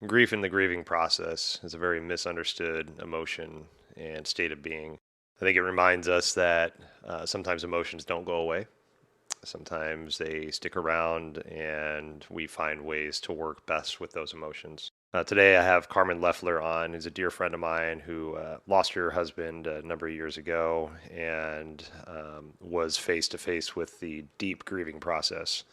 Grief in the grieving process is a very misunderstood emotion and state of being. I think it reminds us that sometimes emotions don't go away. Sometimes they stick around and we find ways to work best with those emotions. Today I have Carmen Loeffler on, who's a dear friend of mine who lost her husband a number of years ago and was face to face with the deep grieving process.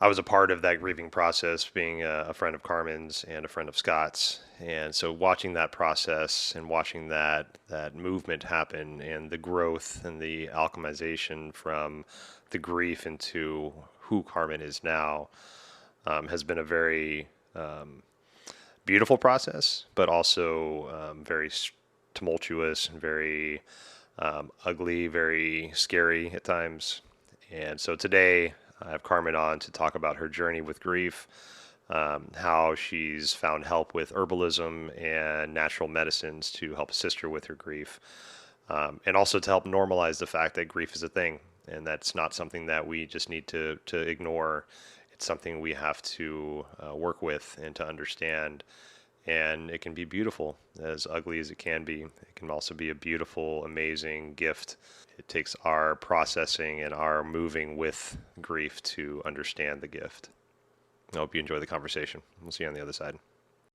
I was a part of that grieving process, being a friend of Carmen's and a friend of Scott's, and so watching that process and watching that movement happen and the growth and the alchemization from the grief into who Carmen is now has been a very beautiful process, but also very tumultuous and very ugly, very scary at times. And so today I have Carmen on to talk about her journey with grief, how she's found help with herbalism and natural medicines to help assist her with her grief, and also to help normalize the fact that grief is a thing and that's not something that we just need to ignore. It's something we have to work with and to understand. And it can be beautiful, as ugly as it can be. It can also be a beautiful, amazing gift. It takes our processing and our moving with grief to understand the gift. I hope you enjoy the conversation. We'll see you on the other side.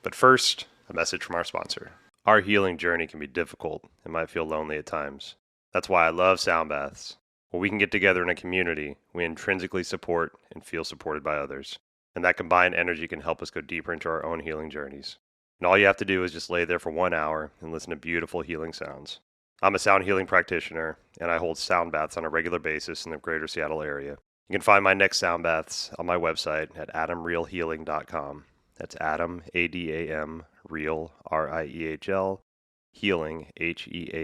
But first, a message from our sponsor. Our healing journey can be difficult and might feel lonely at times. That's why I love sound baths. Where we can get together in a community, we intrinsically support and feel supported by others. And that combined energy can help us go deeper into our own healing journeys. And all you have to do is just lay there for 1 hour and listen to beautiful healing sounds. I'm a sound healing practitioner, and I hold sound baths on a regular basis in the greater Seattle area. You can find my next sound baths on my website at adamrealhealing.com. That's Adam, A-D-A-M, Real, R-I-E-H-L, Healing, Healing.com.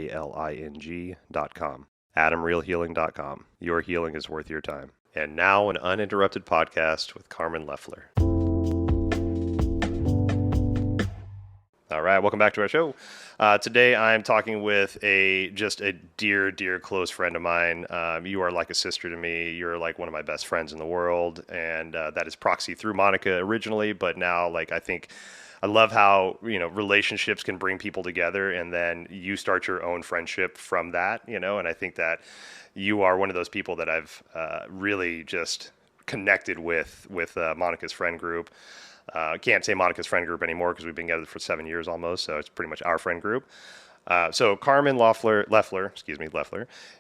adamrealhealing.com. Your healing is worth your time. And now an uninterrupted podcast with Carmen Loeffler. All right, welcome back to our show. Today I'm talking with just a dear, dear close friend of mine. You are like a sister to me. You're like one of my best friends in the world, and that is proxy through Monica originally, but now I think I love how relationships can bring people together, and then you start your own friendship from that. And I think that you are one of those people that I've really just connected with Monica's friend group. Can't say Monica's friend group anymore because we've been together for 7 years almost, so it's pretty much our friend group. So Carmen Loeffler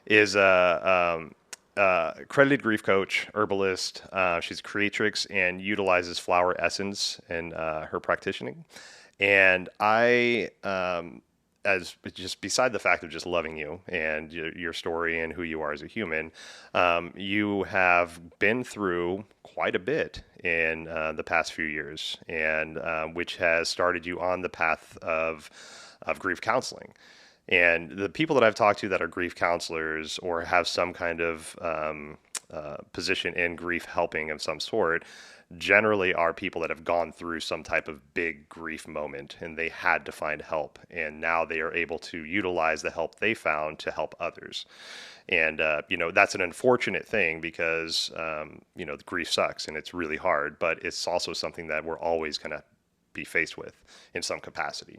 is a accredited grief coach, herbalist. She's a creatrix and utilizes flower essence in her practicing. And I, as just beside the fact of just loving you and your story and who you are as a human, you have been through quite a bit in the past few years, and which has started you on the path of grief counseling. And the people that I've talked to that are grief counselors or have some kind of position in grief helping of some sort generally are people that have gone through some type of big grief moment and they had to find help. And now they are able to utilize the help they found to help others. And, that's an unfortunate thing because, the grief sucks and it's really hard, but it's also something that we're always going to be faced with in some capacity.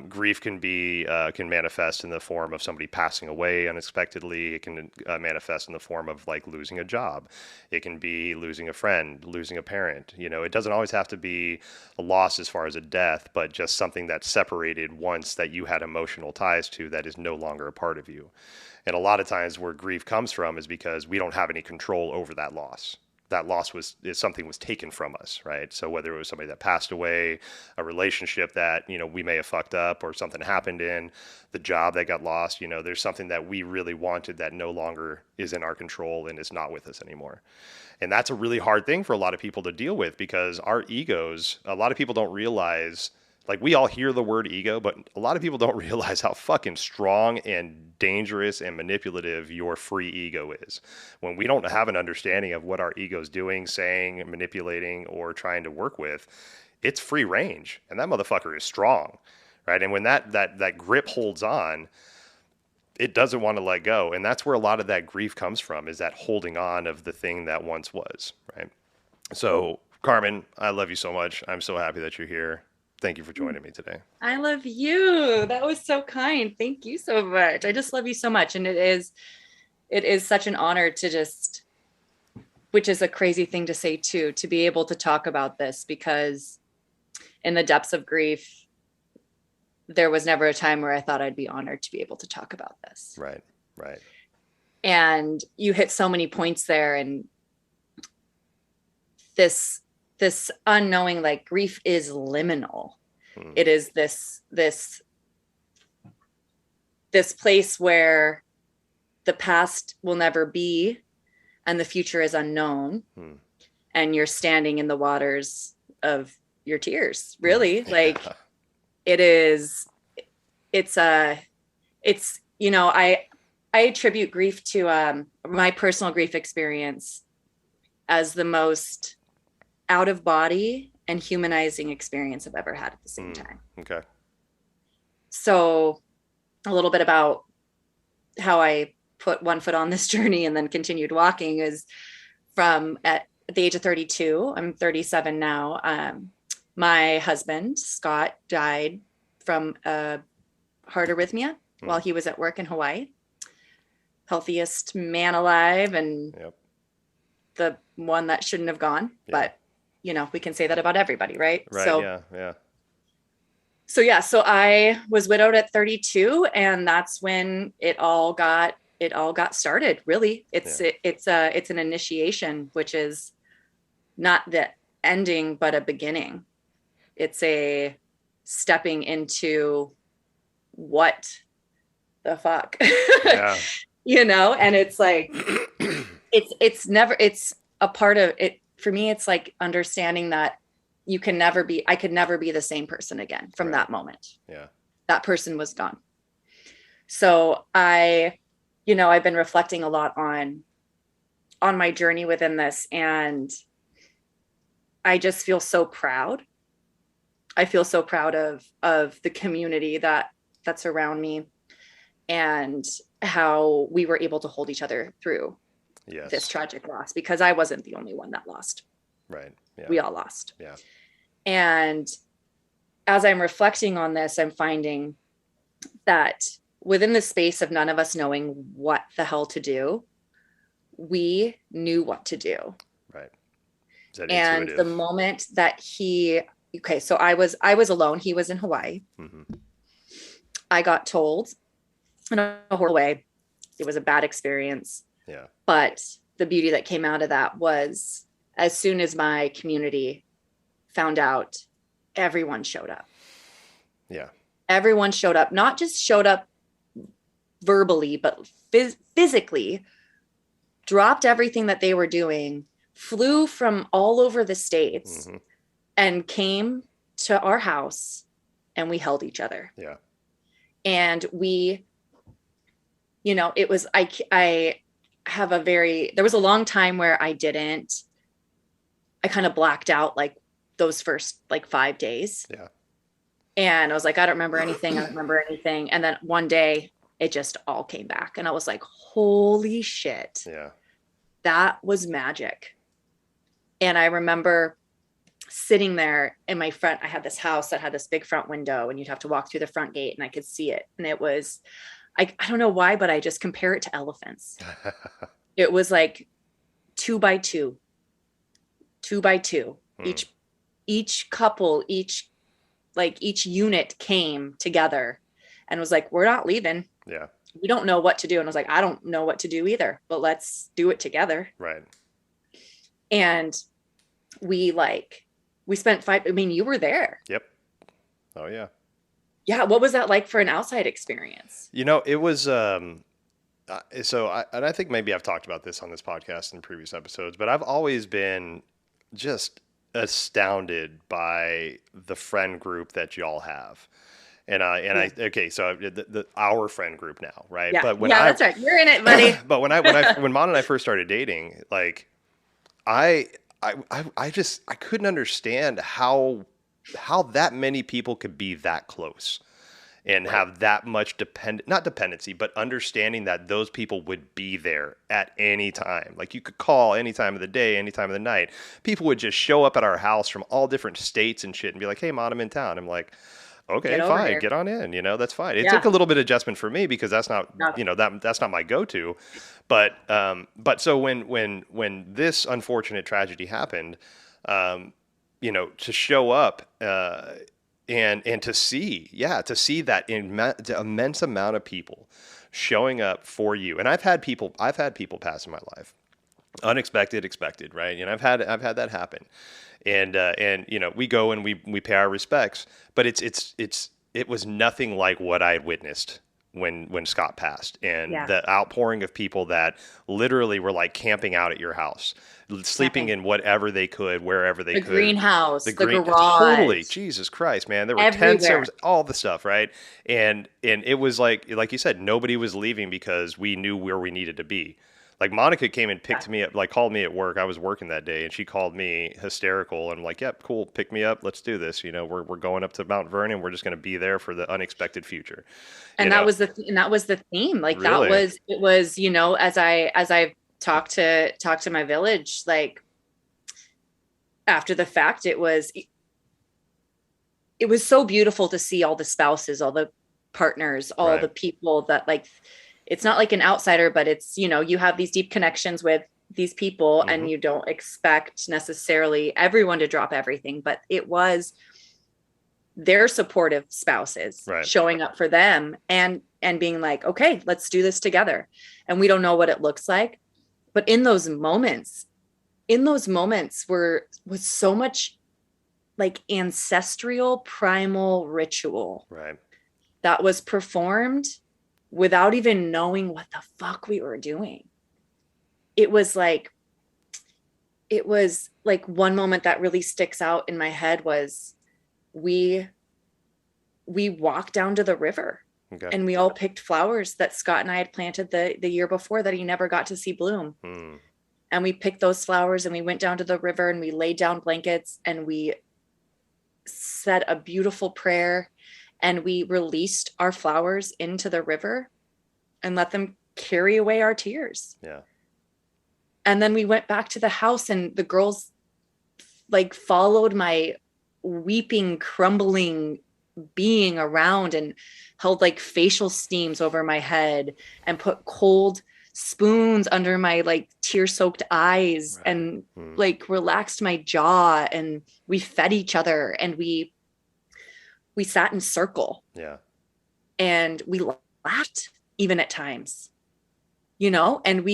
Grief can manifest in the form of somebody passing away unexpectedly. It can manifest in the form of losing a job. It can be losing a friend, losing a parent. It doesn't always have to be a loss as far as a death, but just something that's separated once that you had emotional ties to that is no longer a part of you. And a lot of times where grief comes from is because we don't have any control over that loss. That loss something was taken from us, right? So whether it was somebody that passed away, a relationship that, we may have fucked up or something happened in, the job that got lost, there's something that we really wanted that no longer is in our control and is not with us anymore. And that's a really hard thing for a lot of people to deal with because our egos, a lot of people don't realize, we all hear the word ego, but a lot of people don't realize how fucking strong and dangerous and manipulative your free ego is. When we don't have an understanding of what our ego is doing, saying, manipulating, or trying to work with, it's free range. And that motherfucker is strong, right? And when that grip holds on, it doesn't want to let go. And that's where a lot of that grief comes from, is that holding on of the thing that once was, right? So, Carmen, I love you so much. I'm so happy that you're here. Thank you for joining me today. I love you. That was so kind. Thank you so much. I just love you so much. And it is such an honor to just, which is a crazy thing to say too, to be able to talk about this, because in the depths of grief, there was never a time where I thought I'd be honored to be able to talk about this. Right. Right. And you hit so many points there, and this unknowing, like, grief is liminal. It is this place where the past will never be and the future is unknown. And you're standing in the waters of your tears, really. Like, it's I attribute grief to my personal grief experience as the most out of body and humanizing experience I've ever had at the same time. Okay. So a little bit about how I put one foot on this journey and then continued walking is from at the age of 32, I'm 37 now. My husband, Scott, died from a heart arrhythmia while he was at work in Hawaii. Healthiest man alive, and the one that shouldn't have gone. But, we can say that about everybody, right? Right. So, yeah. So I was widowed at 32, and that's when it all got started. Really, it's an initiation, which is not the ending, but a beginning. It's a stepping into what the fuck, and it's like, it's a part of it. For me, it's like understanding that I could never be the same person again from that moment. Yeah. That person was gone. So I've been reflecting a lot on my journey within this, and I just feel so proud. I feel so proud of the community that's around me, and how we were able to hold each other through this tragic loss, because I wasn't the only one that lost. Right. Yeah. We all lost. Yeah. And as I'm reflecting on this, I'm finding that within the space of none of us knowing what the hell to do, we knew what to do. Right. Is that and intuitive? The moment that so I was alone. He was in Hawaii. I got told in a horrible way, it was a bad experience. Yeah. But the beauty that came out of that was, as soon as my community found out, everyone showed up. Yeah. Everyone showed up, not just showed up verbally, but physically, dropped everything that they were doing, flew from all over the States, and came to our house, and we held each other. Yeah. And we, it was, there was a long time where I kind of blacked out, like those first 5 days. Yeah. And I was like, I don't remember anything. And then one day it just all came back. And I was like, holy shit. Yeah. That was magic. And I remember sitting there in my front. I had this house that had this big front window, and you'd have to walk through the front gate, and I could see it. And it was, I don't know why, but I just compare it to elephants. It was like 2 by 2. Each couple, each unit came together and was like, we're not leaving. Yeah. We don't know what to do. And I was like, I don't know what to do either, but let's do it together. Right. And we spent you were there. Yep. Oh yeah. Yeah. What was that like for an outside experience? It was, and I think maybe I've talked about this on this podcast in previous episodes, but I've always been just astounded by the friend group that y'all have. So our friend group now, right? Yeah. But that's right. You're in it, buddy. But when Mon and I first started dating, like I couldn't understand how that many people could be that close. and Right. have that much not dependency, but understanding that those people would be there at any time. Like you could call any time of the day, any time of the night. People would just show up at our house from all different states and shit and be like, "Hey, Mom, I'm in town." I'm like, Get "Okay, over fine, here. get on in." That's fine. It took Yeah. a little bit of adjustment for me because that's not, No. that's not my go-to. But so when this unfortunate tragedy happened, um, to show up, and to see that immense amount of people showing up for you. And I've had people pass in my life, unexpected, expected, right? I've had that happen, and we go and we pay our respects, but it was nothing like what I had witnessed when Scott passed, and Yeah. the outpouring of people that literally were like camping out at your house, sleeping Camping. in whatever they could, wherever they The could. greenhouse, The the green, totally, garage, Jesus Christ, man, there were tents, there everywhere. was all the stuff, right? And it was like you said, nobody was leaving because we knew where we needed to be. Like Monica came and Yeah. picked me up, like called me at work. I was working that day, and she called me hysterical. And I'm like, "Yep, cool, pick me up. Let's do this. We're going up to Mount Vernon. We're just going to be there for the unexpected future." You And know, that was the theme. Like that really, was it was, as I talked to my village, like after the fact, it was so beautiful to see all the spouses, all the partners, all right? the people that like it's not like an outsider, but it's, you have these deep connections with these people Hmm. and you don't expect necessarily everyone to drop everything, but it was their supportive spouses Right, showing up for them and being like, okay, let's do this together. And we don't know what it looks like, but in those moments was so much like ancestral primal ritual right, that was performed without even knowing what the fuck we were doing. It was like one moment that really sticks out in my head was we we walked down to the river okay, and we all picked flowers that Scott and I had planted the year before that he never got to see bloom. mm, And we picked those flowers and we went down to the river and we laid down blankets and we said a beautiful prayer and we released our flowers into the river and let them carry away our tears. yeah, And then we went back to the house and the girls like followed my weeping, crumbling being around and held like facial steams over my head and put cold spoons under my like tear-soaked eyes right, and mm, like relaxed my jaw, and we fed each other and we sat in circle yeah, and we laughed even at times, and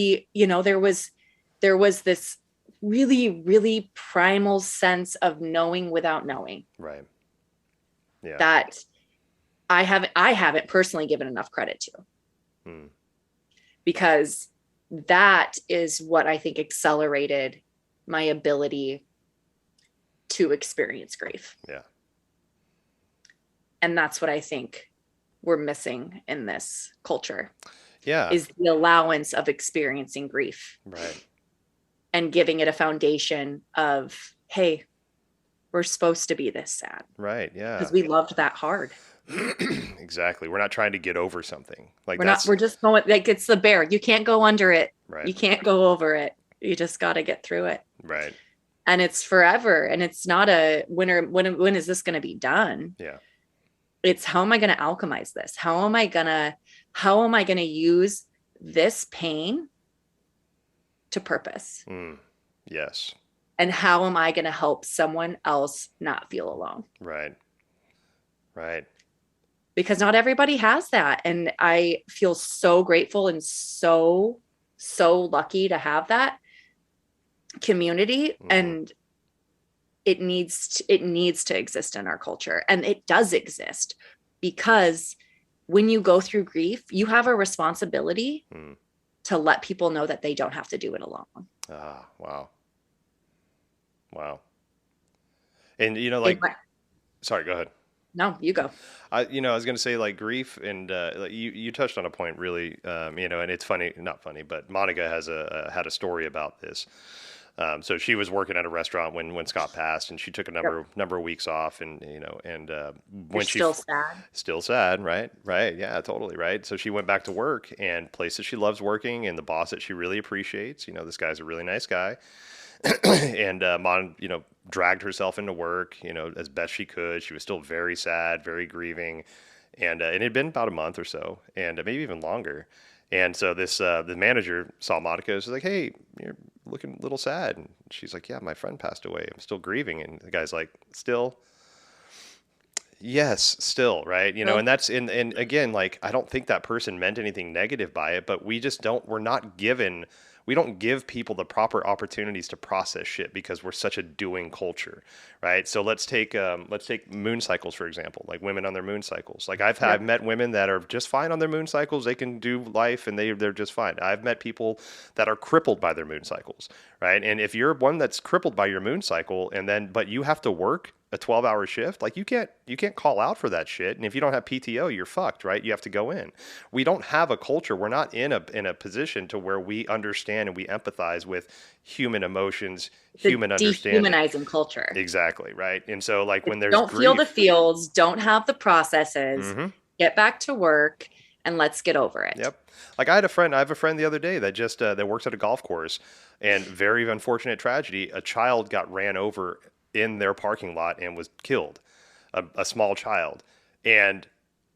there was this really, really primal sense of knowing without knowing right, yeah, that I haven't personally given enough credit to, mm, because that is what I think accelerated my ability to experience grief. yeah, And that's what I think we're missing in this culture yeah, is the allowance of experiencing grief right, and giving it a foundation of, hey, we're supposed to be this sad right, because yeah. we loved that hard. Exactly. We're not trying to get over something. Like We're not, that's we're just going like it's the bear. You can't go under it. right, You can't go over it. You just got to get through it. right, And it's forever. And it's not a when is this going to be done? yeah, It's how am I going to alchemize this? How am I going to use this pain to purpose? mm, yes, And how am I going to help someone else not feel alone? right, right, Because not everybody has that. And I feel so grateful and so, so lucky to have that community. hmm, And it needs to exist in our culture. And it does exist because when you go through grief, you have a responsibility mm. to let people know that they don't have to do it alone. Ah, wow, wow. And It, like, sorry, go ahead. no, you go. I was gonna say like grief, and like you touched on a point really, and it's funny, not funny, but Monica had a story about this. So she was working at a restaurant when Scott passed, and she took a Yep. number of weeks off, and You're when still sad. still sad, right, yeah, totally, right. So she went back to work, and place that she loves working, and the boss that she really appreciates. This guy's a really nice guy, and Mon, dragged herself into work, as best she could. She was still very sad, very grieving, and it had been about a month or so, and maybe even longer. And so this the manager saw Monica. She's like, "Hey, you're looking a little sad." And she's like, "Yeah, my friend passed away. I'm still grieving." And the guy's like, "Still." Yes, still, right? Well, And that's and again, like I don't think that person meant anything negative by it, but we're not given we don't give people the proper opportunities to process shit because we're such a doing culture, right? So let's take moon cycles for example, like women on their moon cycles. Like I've yep. met women that are just fine on their moon cycles, they can do life and they're just fine. I've met people that are crippled by their moon cycles, right? And if you're one that's crippled by your moon cycle and then but you have to work a 12-hour shift, like you can't call out for that shit, and if you don't have PTO you're fucked, right? You have to go in. We don't have a culture, we're not in a position to where we understand and we empathize with human emotions, The human understanding. dehumanizing culture. Exactly, right. And so like when It's there's don't feel the grief. feels, don't have the processes, Hmm. get back to work, and let's get over it. Yep. Like I have a friend the other day that just that works at a golf course, and very unfortunate tragedy, a child got ran over in their parking lot and was killed, a small child, and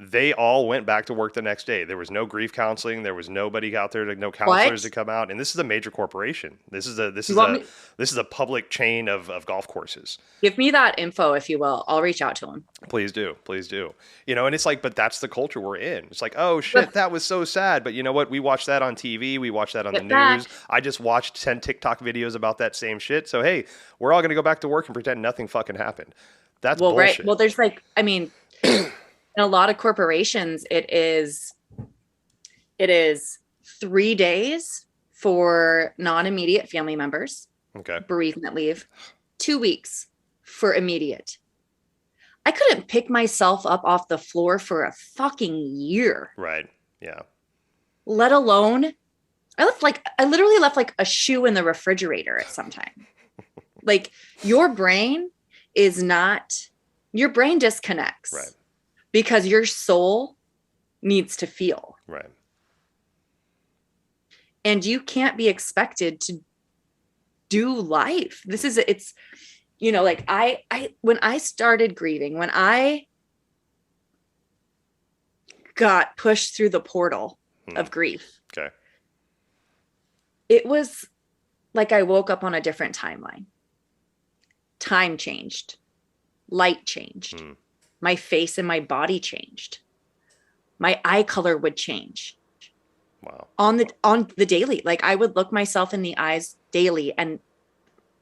they all went back to work the next day. There was no grief counseling. There was nobody out there, no counselors to What? come out. And this is a major corporation. This is a this You is want a me? this is a public chain of golf courses. Give me that info if you will. I'll reach out to him. Please do. Please do. And it's like, but that's the culture we're in. It's like, oh shit, But that was so sad. But you know what? We watch that on TV. We watch that on the get back. news. I just watched 10 TikTok videos about that same shit. So, hey, we're all going to go back to work and pretend nothing fucking happened. That's Well, right. Well, bullshit. there's like, I mean, in a lot of corporations, it is 3 days for non-immediate family members, Okay. bereavement leave, 2 weeks for immediate. I couldn't pick myself up off the floor for a fucking year, Right. Yeah. let alone I literally left like a shoe in the refrigerator at some time. Like your brain is not your brain Right. disconnects because your soul needs to feel. Right. And you can't be expected to do life. It's like I when I started grieving, when I got pushed through the portal Hmm. of grief, Okay. it was like I woke up on a different timeline. Time changed, light changed, Hmm. my face and my body changed, my eye color would change Wow. on the daily. Like I would look myself in the eyes daily, and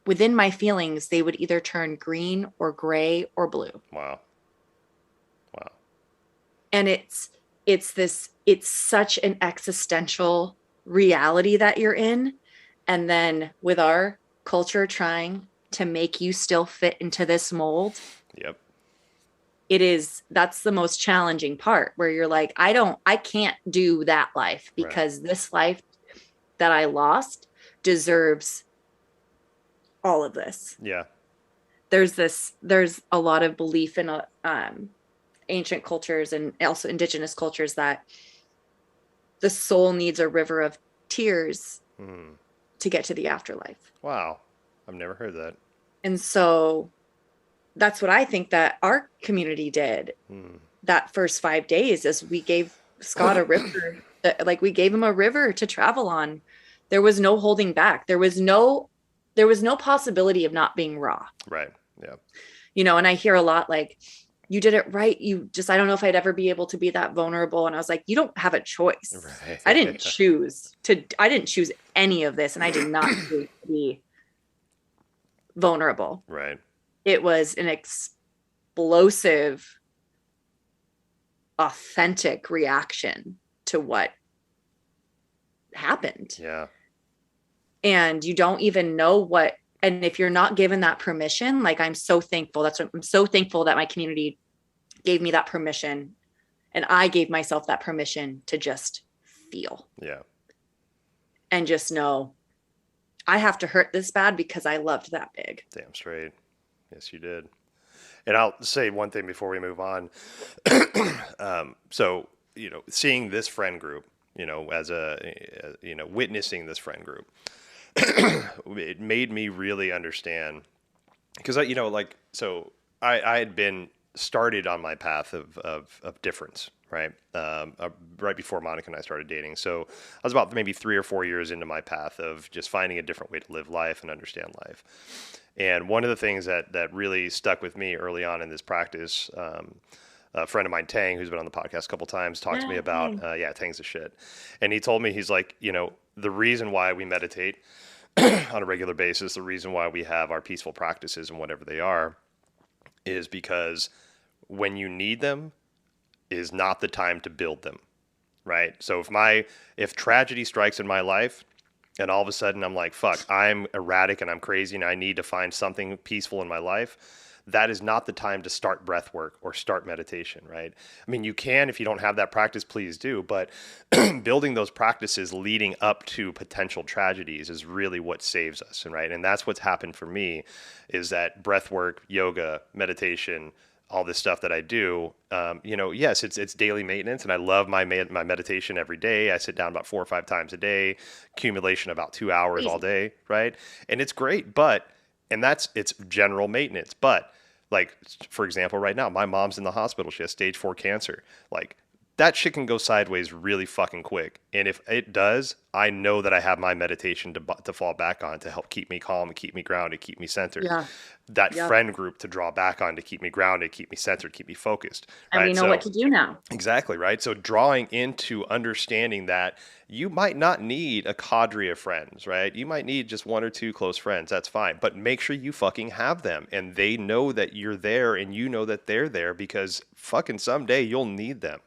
within my feelings they would either turn green or gray or blue. Wow. Wow. And it's such an existential reality that you're in. And then with our culture trying to make you still fit into this mold, Yep. that's the most challenging part, where you're like, I can't do that life Right. because this life that I lost deserves all of this. Yeah. There's a lot of belief in ancient cultures and also indigenous cultures that the soul needs a river of tears Hmm. to get to the afterlife. Wow. I've never heard that. And so that's what I think that our community did Hmm. that first 5 days, is we gave Scott a river, like we gave him a river to travel on. There was no holding back. There was no possibility of not being raw. Right. Yeah. And I hear a lot like, you did it right. I don't know if I'd ever be able to be that vulnerable. And I was like, you don't have a choice. Right. I didn't choose any of this. And I did not choose to be vulnerable. Right. It was an explosive, authentic reaction to what happened. Yeah. And you don't even know what. And if you're not given that permission, like I'm so thankful. I'm so thankful that my community gave me that permission. And I gave myself that permission to just feel Yeah. and just know I have to hurt this bad because I loved that big. Damn straight. Yes, you did. And I'll say one thing before we move on. So, seeing this friend group, witnessing this friend group, it made me really understand because I had been started on my path of difference, right? Right before Monica and I started dating. So I was about maybe 3 or 4 years into my path of just finding a different way to live life and understand life. And one of the things that really stuck with me early on in this practice, a friend of mine, Tang, who's been on the podcast a couple times, talked to me about, Tang's a shit. And he told me, he's like, the reason why we meditate on a regular basis, the reason why we have our peaceful practices and whatever they are, is because when you need them is not the time to build them, right? So if tragedy strikes in my life, and all of a sudden I'm like, fuck, I'm erratic and I'm crazy and I need to find something peaceful in my life, that is not the time to start breath work or start meditation, right? I mean, you can, if you don't have that practice, please do. But building those practices leading up to potential tragedies is really what saves us, right? And that's what's happened for me, is that breath work, yoga, meditation, all this stuff that I do, yes, it's daily maintenance, and I love my meditation every day. I sit down about 4 or 5 times a day, accumulation about 2 hours all day, right? And it's great, it's general maintenance. But like, for example, right now, my mom's in the hospital. She has stage 4 cancer. Like, that shit can go sideways really fucking quick. And if it does, I know that I have my meditation to fall back on to help keep me calm and keep me grounded, keep me centered. Yeah. That friend group to draw back on to keep me grounded, keep me centered, keep me focused. And right? we know what to do now. Exactly, right? So drawing into understanding that you might not need a cadre of friends, right? You might need just 1 or 2 close friends. That's fine. But make sure you fucking have them and they know that you're there and you know that they're there, because fucking someday you'll need them.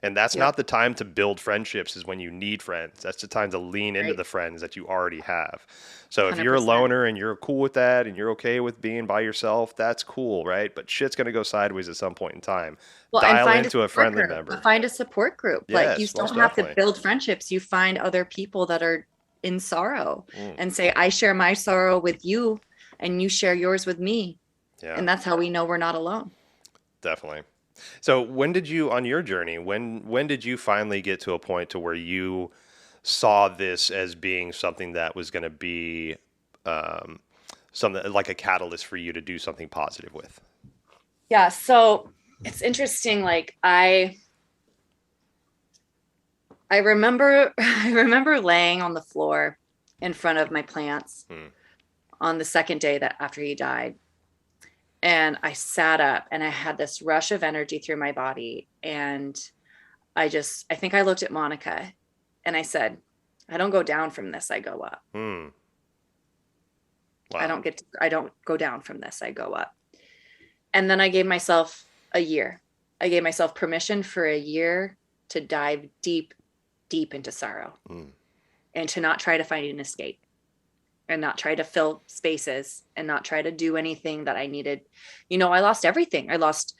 And that's not the time to build friendships, is when you need friends. That's the time to lean into the friends that you already have. So if 100%. You're a loner and you're cool with that and you're okay with being by yourself, that's cool, right? But shit's going to go sideways at some point in time. Well, dial into a friendly member. Find a support group. Yes, like, you don't have to build friendships. You find other people that are in sorrow and say, I share my sorrow with you and you share yours with me. Yeah. And that's how we know we're not alone. Definitely. So when did you, on your journey, when did you finally get to a point to where you saw this as being something that was going to be something like a catalyst for you to do something positive with? Yeah. So it's interesting. Like, I remember laying on the floor in front of my plants on the second day that after he died. And I sat up and I had this rush of energy through my body. And I think I looked at Monica and I said, I don't go down from this, I go up. Wow. I don't go down from this, I go up. And then I gave myself a year. I gave myself permission for a year to dive deep, deep into sorrow and to not try to find an escape. And not try to fill spaces and not try to do anything that I needed. I lost everything. I was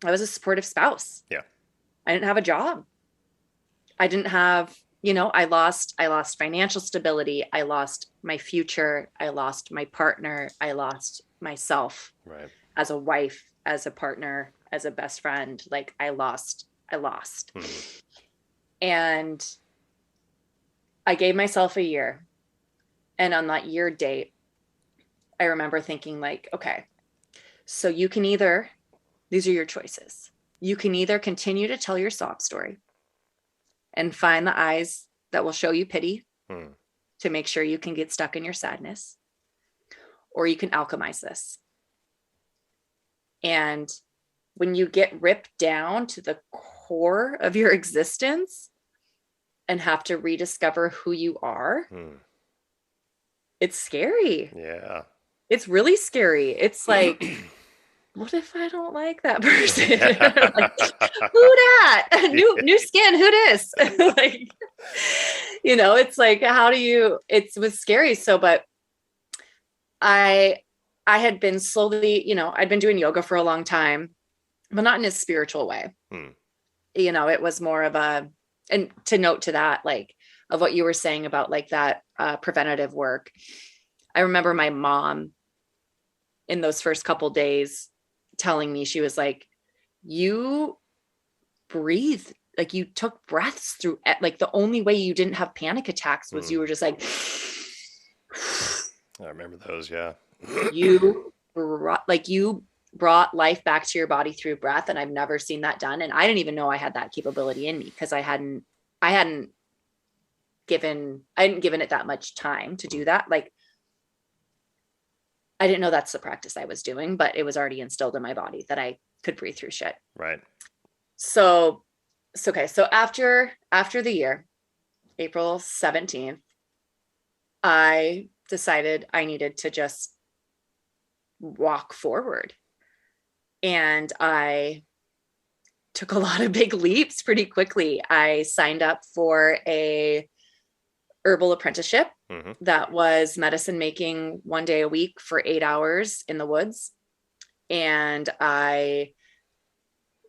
a supportive spouse. Yeah. I didn't have a job. I didn't have, I lost financial stability. I lost my future. I lost my partner. I lost myself as a wife, as a partner, as a best friend. Like, I lost. And I gave myself a year. And on that year date, I remember thinking, like, okay, so you can either, these are your choices. You can either continue to tell your sob story and find the eyes that will show you pity to make sure you can get stuck in your sadness, or you can alchemize this. And when you get ripped down to the core of your existence and have to rediscover who you are, it's scary. Yeah. It's really scary. It's like, what if I don't like that person? Like, who that? New skin, who this? Like, it's like, it was scary. So, but I had been slowly, I'd been doing yoga for a long time, but not in a spiritual way. It was more of and to note to that, like, of what you were saying about like that preventative work. I remember my mom in those first couple days telling me, she was like, you breathe, like you took breaths through, like the only way you didn't have panic attacks was you were just like, I remember those. Yeah. you brought life back to your body through breath. And I've never seen that done. And I didn't even know I had that capability in me because I hadn't given it that much time to do that. Like, I didn't know that's the practice I was doing, but it was already instilled in my body that I could breathe through shit. Right. So okay. So after the year, April 17th, I decided I needed to just walk forward. And I took a lot of big leaps pretty quickly. I signed up for a herbal apprenticeship that was medicine making 1 day a week for 8 hours in the woods. And I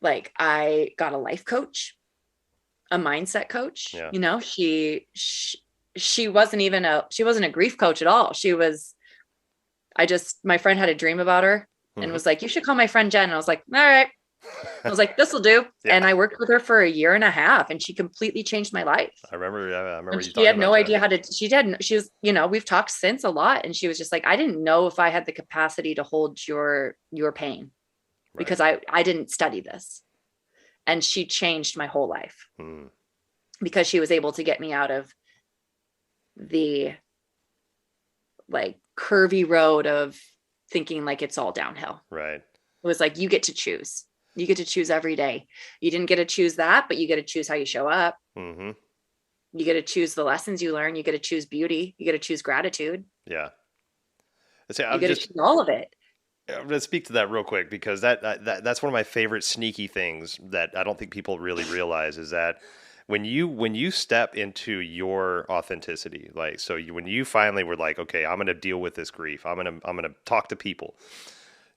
got a life coach, a mindset coach. Yeah. You know, she wasn't a grief coach at all. My friend had a dream about her and was like, you should call my friend Jen. And I was like, all right. I was like, this will do. Yeah. And I worked with her for 1.5 years and she completely changed my life. I remember you she had no idea how to, she was, you know, we've talked since a lot. And she was just like, I didn't know if I had the capacity to hold your pain because I didn't study this. And she changed my whole life because she was able to get me out of the like curvy road of thinking like it's all downhill. Right. It was like, you get to choose. You get to choose every day. You didn't get to choose that, but you get to choose how you show up. You get to choose the lessons you learn. You get to choose beauty. You get to choose gratitude. Yeah. You get to choose all of it. I'm going to speak to that real quick because that's one of my favorite sneaky things that I don't think people really realize is that when you step into your authenticity, like, when you finally were like, okay, I'm going to deal with this grief. I'm going to talk to people.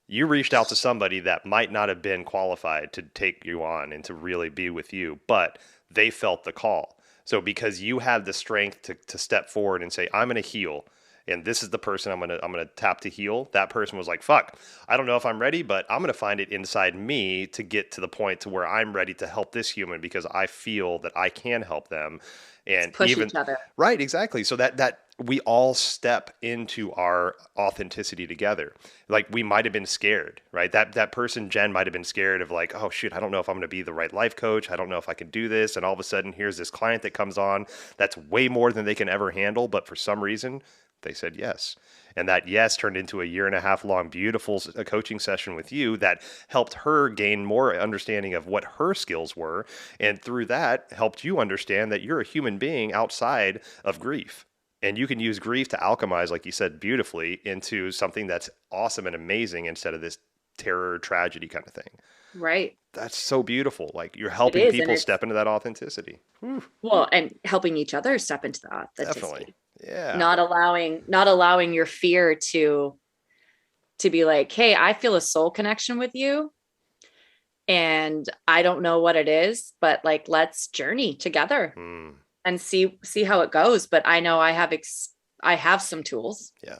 You reached out to somebody that might not have been qualified to take you on and to really be with you, but they felt the call. So because you had the strength to step forward and say, I'm going to heal, and this is the person I'm gonna tap to heal, that person was like, fuck, I don't know if I'm ready, but I'm gonna find it inside me to get to the point to where I'm ready to help this human because I feel that I can help them. And push each other. Right, exactly. So that we all step into our authenticity together. Like, we might have been scared, right? That person, Jen, might have been scared of like, oh shit, I don't know if I'm going to be the right life coach. I don't know if I can do this. And all of a sudden, here's this client that comes on that's way more than they can ever handle. But for some reason, they said yes. And that yes turned into a 1.5 year long, beautiful coaching session with you that helped her gain more understanding of what her skills were. And through that, helped you understand that you're a human being outside of grief. And you can use grief to alchemize, like you said, beautifully into something that's awesome and amazing instead of this terror, tragedy kind of thing. Right. That's so beautiful. Like, you're helping people step into that authenticity. Whew. Well, and helping each other step into the authenticity. Definitely. Yeah. Not allowing your fear to be like, hey, I feel a soul connection with you. And I don't know what it is, but like, let's journey together and see how it goes. But I know I have some tools. Yeah.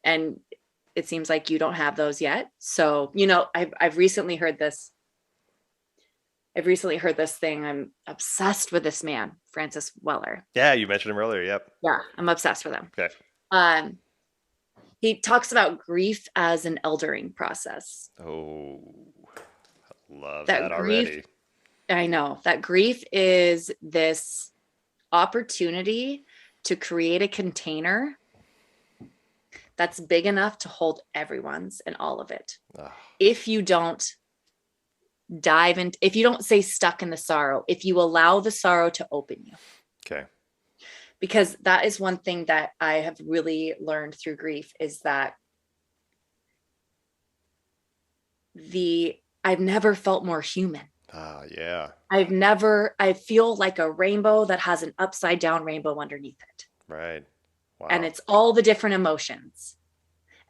And it seems like you don't have those yet. So, you know, I've recently heard this thing. I'm obsessed with this man, Francis Weller. Yeah, you mentioned him earlier. Yep. Yeah, I'm obsessed with him. Okay. He talks about grief as an eldering process. Oh, I love that already. I know that grief is this opportunity to create a container that's big enough to hold everyone's and all of it. Oh. If you don't dive in, if you don't stay stuck in the sorrow, if you allow the sorrow to open you. Okay. Because that is one thing that I have really learned through grief is that I've never felt more human. Yeah. I feel like a rainbow that has an upside down rainbow underneath it. Right. Wow. And it's all the different emotions.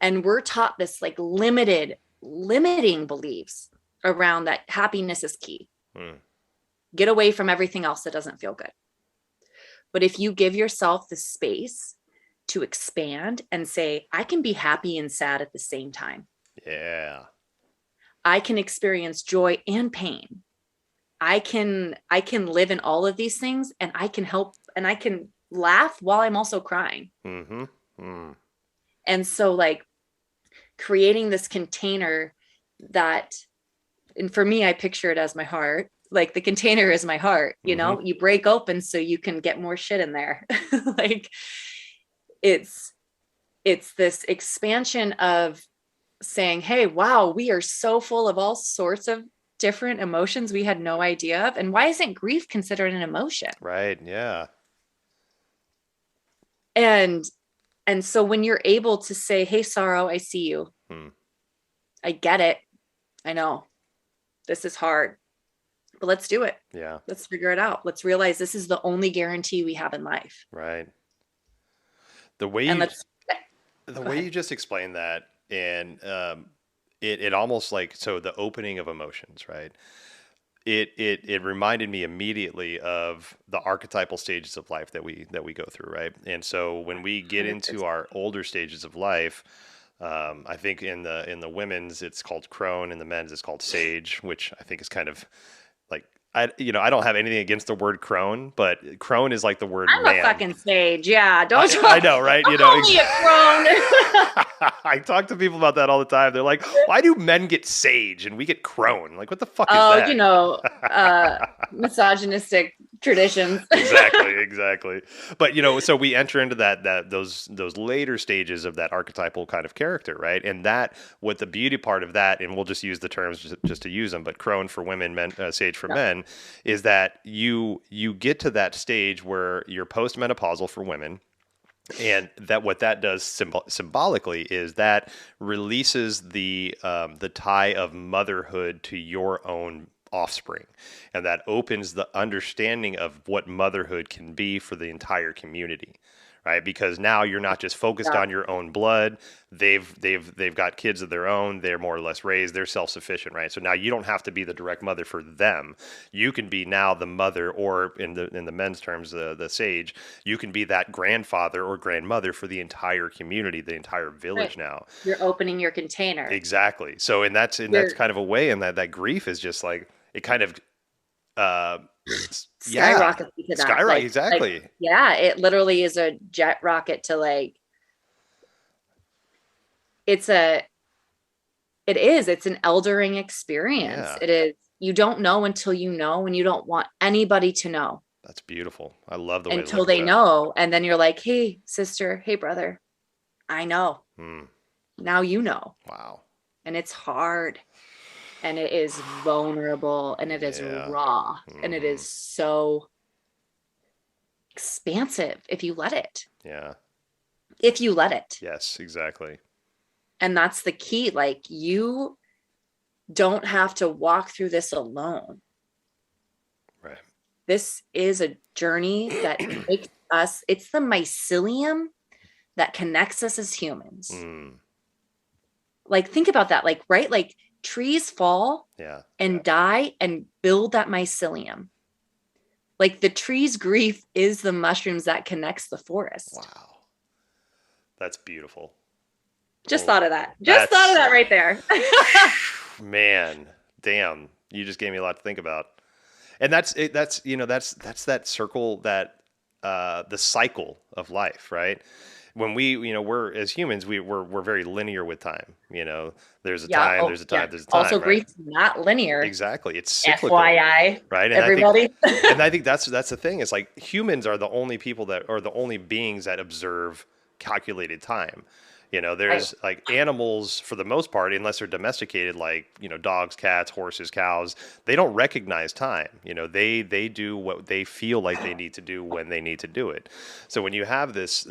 And we're taught this like limiting beliefs around that happiness is key. Get away from everything else that doesn't feel good. But if you give yourself the space to expand and say, I can be happy and sad at the same time. Yeah. I can experience joy and pain. I can live in all of these things, and I can help, and I can laugh while I'm also crying. Mm-hmm. Mm. And so like creating this container that, and for me, I picture it as my heart. Like the container is my heart, you Mm-hmm. know, you break open so you can get more shit in there. Like it's this expansion of saying, hey, wow, we are so full of all sorts of different emotions we had no idea of. And why isn't grief considered an emotion? Right. Yeah. And so when you're able to say, hey, sorrow, I see you. Hmm. I get it. I know this is hard, but let's do it. Yeah. Let's figure it out. Let's realize this is the only guarantee we have in life. Right. The way And you let's the go way ahead. you just explained that, and it almost like, so the opening of emotions, right? It reminded me immediately of the archetypal stages of life that we go through, right? And so when we get into 100%. our older stages of life, I think in the women's it's called crone, in the men's it's called sage, which I think is kind of like, I don't have anything against the word crone, but crone is like the word I'm a man. fucking sage. Yeah. I know, right? Don't call me a crone. I talk to people about that all the time. They're like, "Why do men get sage and we get crone? Like, what the fuck is Oh, that?" misogynistic traditions. Exactly, exactly. But so we enter into those later stages of that archetypal kind of character, right? And that, what the beauty part of that, and we'll just use the terms just to use them, but crone for women, men, sage for Yeah. men, is that you get to that stage where you're postmenopausal for women. And that, what that does symbolically is that releases the tie of motherhood to your own offspring, and that opens the understanding of what motherhood can be for the entire community, right? Because now you're not just focused Yeah. on your own blood. They've got kids of their own. They're more or less raised. They're self-sufficient, right? So now you don't have to be the direct mother for them. You can be now the mother, or in the men's terms, the sage. You can be that grandfather or grandmother for the entire community, the entire Right. village now. You're opening your container. Exactly. So, and that's You're kind of a way, and that grief is just like, it kind of uh yeah, skyrocket to that. skyrocket, exactly. Yeah, it literally is a jet rocket to like, it's a, it's an eldering experience. Yeah, It is, you don't know until you know, and you don't want anybody to know that's beautiful. I love the way to until look at they that. know. And then you're like, hey, sister, hey, brother, I know. Hmm. Now you know. Wow. And it's hard, and it is vulnerable, and it is Yeah. raw, and it Hmm. is so expansive if you let it. Yeah. If you let it. Yes, exactly. And that's the key. Like, you don't have to walk through this alone. Right. This is a journey that takes us, it's the mycelium that connects us as humans. Mm. Like, think about that. Like, right? Like, trees fall Yeah. and die and build that mycelium. Like, the tree's grief is the mushrooms that connects the forest. Wow. That's beautiful. Just Oh, thought of that. Just thought of that right there. man, damn. You just gave me a lot to think about. And that's it. That's that circle, that the cycle of life, right? When we're, as humans, we're very linear with time. There's a Yeah. time, Oh, there's a yeah. time, there's a Also, time, right? grief's not linear. Exactly. It's cyclical, FYI, right? everybody. And I think that's the thing. It's like humans are the only people that are the only beings that observe calculated time. Right. There's like animals, for the most part, unless they're domesticated, like, dogs, cats, horses, cows, they don't recognize time. They do what they feel like they need to do when they need to do it. So when you have this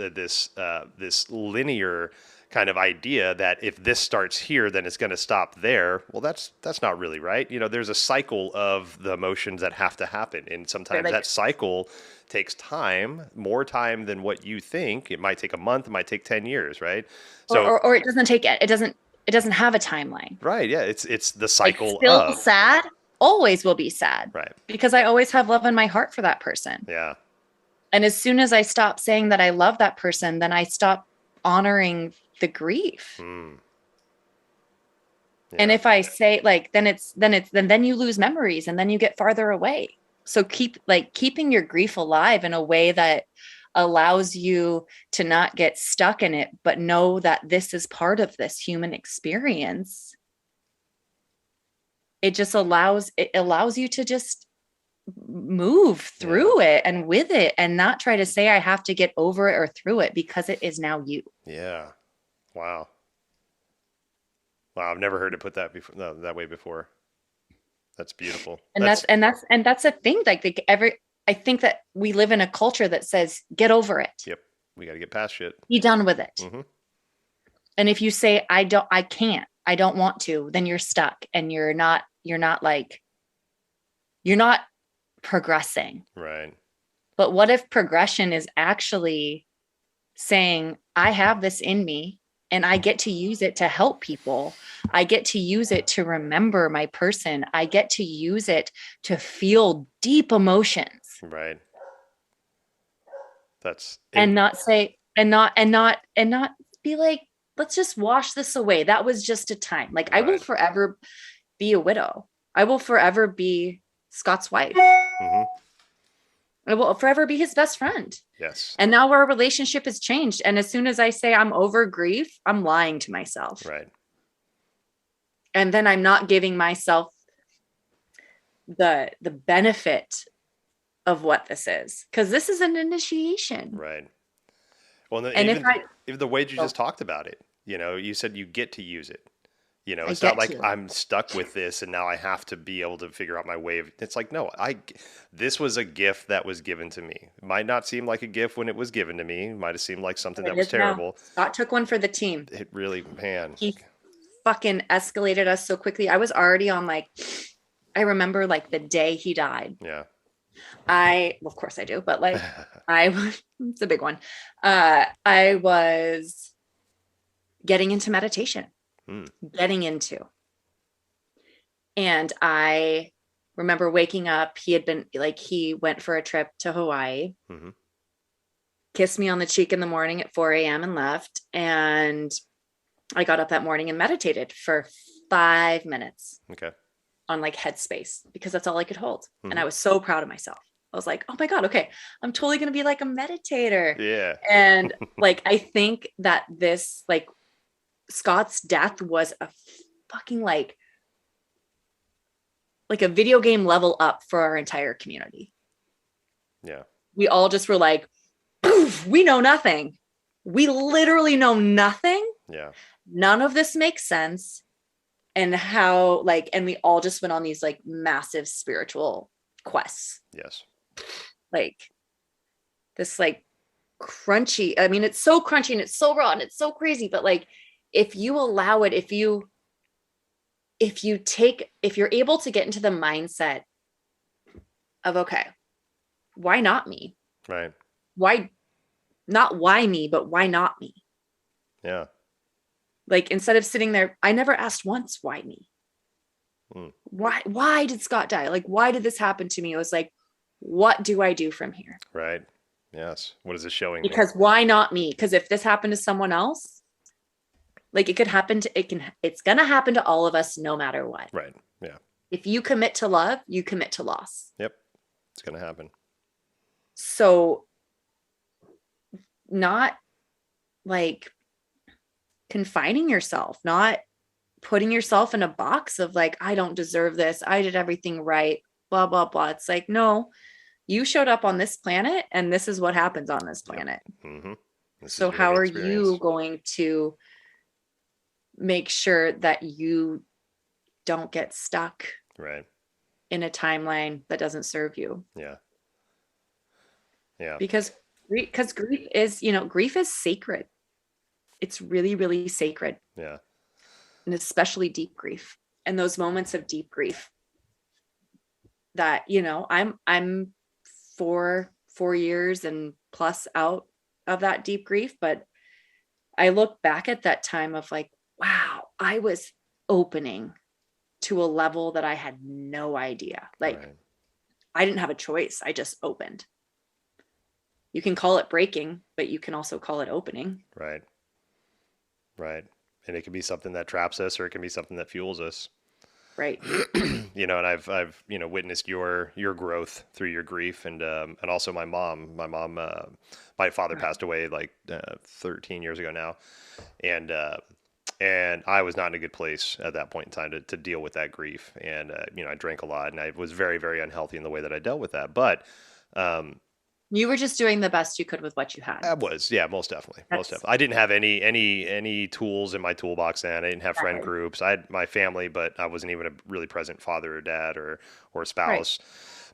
linear kind of idea that if this starts here, then it's going to stop there. Well, that's not really right. There's a cycle of the emotions that have to happen, and sometimes Like, that cycle takes time, more time than what you think. It might take a month, it might take 10 years, right? So, or it doesn't take it. It doesn't have a timeline. right, yeah, it's the Like, cycle still of, sad, always will be sad, right, because I always have love in my heart for that person. yeah, And as soon as I stop saying that I love that person, then I stop honoring the grief. Yeah. And if I say like, then you lose memories and then you get farther away. So keeping your grief alive in a way that allows you to not get stuck in it, but know that this is part of this human experience. It allows you to just move through it and with it, and not try to say I have to get over it or through it, because it is now you. Yeah. Wow. Wow. I've never heard it put that before, no, that way before. That's beautiful. And that's a thing. Like I think that we live in a culture that says, get over it. Yep. We got to get past shit. Be done with it. Mm-hmm. And if you say, I can't, I don't want to, then you're stuck and you're not progressing. Right. But what if progression is actually saying, I have this in me and I get to use it to help people. I get to use it to remember my person. I get to use it to feel deep emotions. Right. And not say, and not be like, let's just wash this away. That was just a time. Like, right. I will forever be a widow. I will forever be Scott's wife. Mm-hmm. I will forever be his best friend. Yes. And now our relationship has changed. And as soon as I say I'm over grief, I'm lying to myself. Right. And then I'm not giving myself the benefit of what this is, because this is an initiation. Right. Well, and even the way you just talked about it, you said you get to use it. It's not like I'm stuck with this and now I have to be able to figure out my way. It's like, no, this was a gift that was given to me. It might not seem like a gift when it was given to me. It might have seemed like something that was terrible. Scott took one for the team. It really, man. He fucking escalated us so quickly. I was already on I remember the day he died. Yeah. Of course I do, but it's a big one. I was getting into meditation. And I remember waking up. He went for a trip to Hawaii, kissed me on the cheek in the morning at 4 a.m. and left. And I got up that morning and meditated for 5 minutes. Okay. On Headspace, because that's all I could hold. And I was so proud of myself. I was like, oh my God, okay, I'm totally going to be like a meditator. Yeah. And I think that this, Scott's death was a fucking like a video game level up for our entire community. Yeah. We all just were like, poof, we know nothing. We literally know nothing. Yeah. None of this makes sense. And how and we all just went on these massive spiritual quests. Yes. This crunchy, I mean, it's so crunchy and it's so raw and it's so crazy, but if you allow it, if you're able to get into the mindset of, okay, why not me? Right. Why me, but why not me? Yeah. Instead of sitting there, I never asked once, why me? Why did Scott die? Why did this happen to me? It was what do I do from here? Right. Yes. What is it showing? Because why not me? Because if this happened to someone else, it could happen it's going to happen to all of us no matter what. Right. Yeah. If you commit to love, you commit to loss. Yep. It's going to happen. So not confining yourself, not putting yourself in a box of I don't deserve this. I did everything right, blah, blah, blah. It's no, you showed up on this planet and this is what happens on this planet. Mm-hmm. So how are you going to make sure that you don't get stuck right in a timeline that doesn't serve you? Yeah. Yeah. Because grief is sacred. It's really, really sacred. Yeah. And especially deep grief. And those moments of deep grief that, I'm 4 years and plus out of that deep grief. But I look back at that time of wow, I was opening to a level that I had no idea. Right. I didn't have a choice. I just opened. You can call it breaking, but you can also call it opening. Right. Right. And it can be something that traps us, or it can be something that fuels us. Right. And I've witnessed your growth through your grief, and also my father passed away like 13 years ago now, and and I was not in a good place at that point in time to deal with that grief, and I drank a lot, and I was very, very unhealthy in the way that I dealt with that, but um, You were just doing the best you could with what you had. I was, yeah, most definitely, most That's definitely. I didn't have any tools in my toolbox then. I didn't have friend exactly groups. I had my family, but I wasn't even a really present father or dad or right. spouse.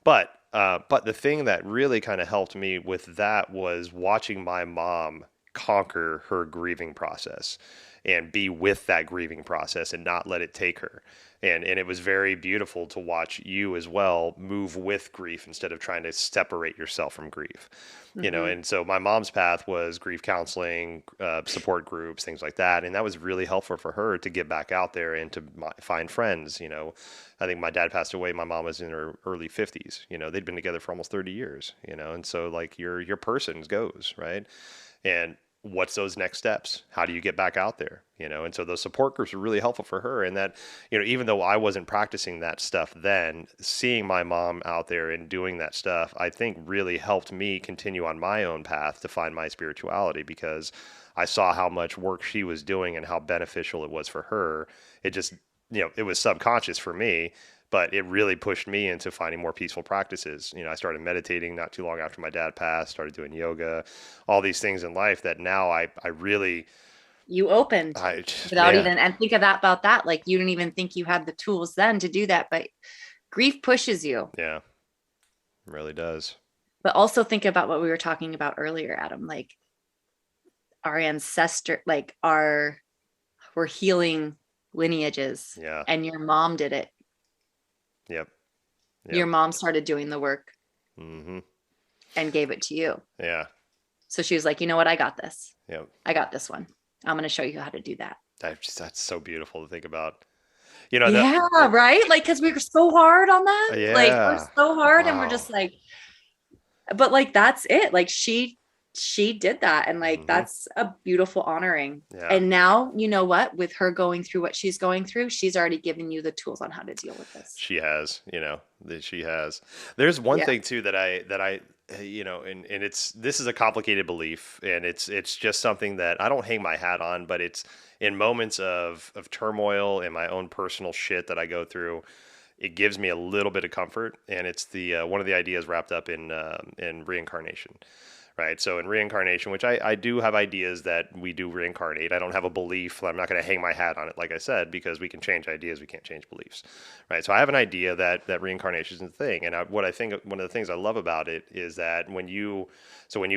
But the thing that really kind of helped me with that was watching my mom conquer her grieving process and be with that grieving process and not let it take her. And it was very beautiful to watch you as well move with grief instead of trying to separate yourself from grief. Hmm. And so my mom's path was grief counseling, support groups, things like that, and that was really helpful for her to get back out there and to find friends. I think my dad passed away. My mom was in her early 50s. They'd been together for almost 30 years. And so like your person goes right, and what's those next steps? How do you get back out there? And so those support groups were really helpful for her. And that, even though I wasn't practicing that stuff then, seeing my mom out there and doing that stuff, I think really helped me continue on my own path to find my spirituality, because I saw how much work she was doing and how beneficial it was for her. It just, it was subconscious for me, but it really pushed me into finding more peaceful practices. I started meditating not too long after my dad passed, started doing yoga, all these things in life that now I really, You opened without man, even, and think of that about that. Like you didn't even think you had the tools then to do that, but grief pushes you. yeah, it really does. But also think about what we were talking about earlier, Adam. Like our ancestor, like our, we're healing lineages, Yeah, and your mom did it. yep, Your yep, mom started doing the work mm-hmm, and gave it to you. yeah, So she was like, you know what? I got this. yep. I got this one. I'm going to show you how to do that. That's so beautiful to think about. That, Yeah, right? Like, because we were so hard on that. Like, we're yeah, so hard and we're wow, just like, but like, that's it. Like, she did that. And like, mm-hmm, that's a beautiful honoring. yeah. And now, you know what? With her going through what she's going through, she's already given you the tools on how to deal with this. She has, that she has. There's one Yeah. thing too that I and this is a complicated belief, and it's just something that I don't hang my hat on, but it's in moments of turmoil and my own personal shit that I go through, it gives me a little bit of comfort, and it's the one of the ideas wrapped up in reincarnation. Right. So in reincarnation, which I do have ideas that we do reincarnate. I don't have a belief. I'm not going to hang my hat on it, like I said, because we can change ideas. We can't change beliefs. Right. So I have an idea that reincarnation is a thing. And what I think, one of the things I love about it is that when you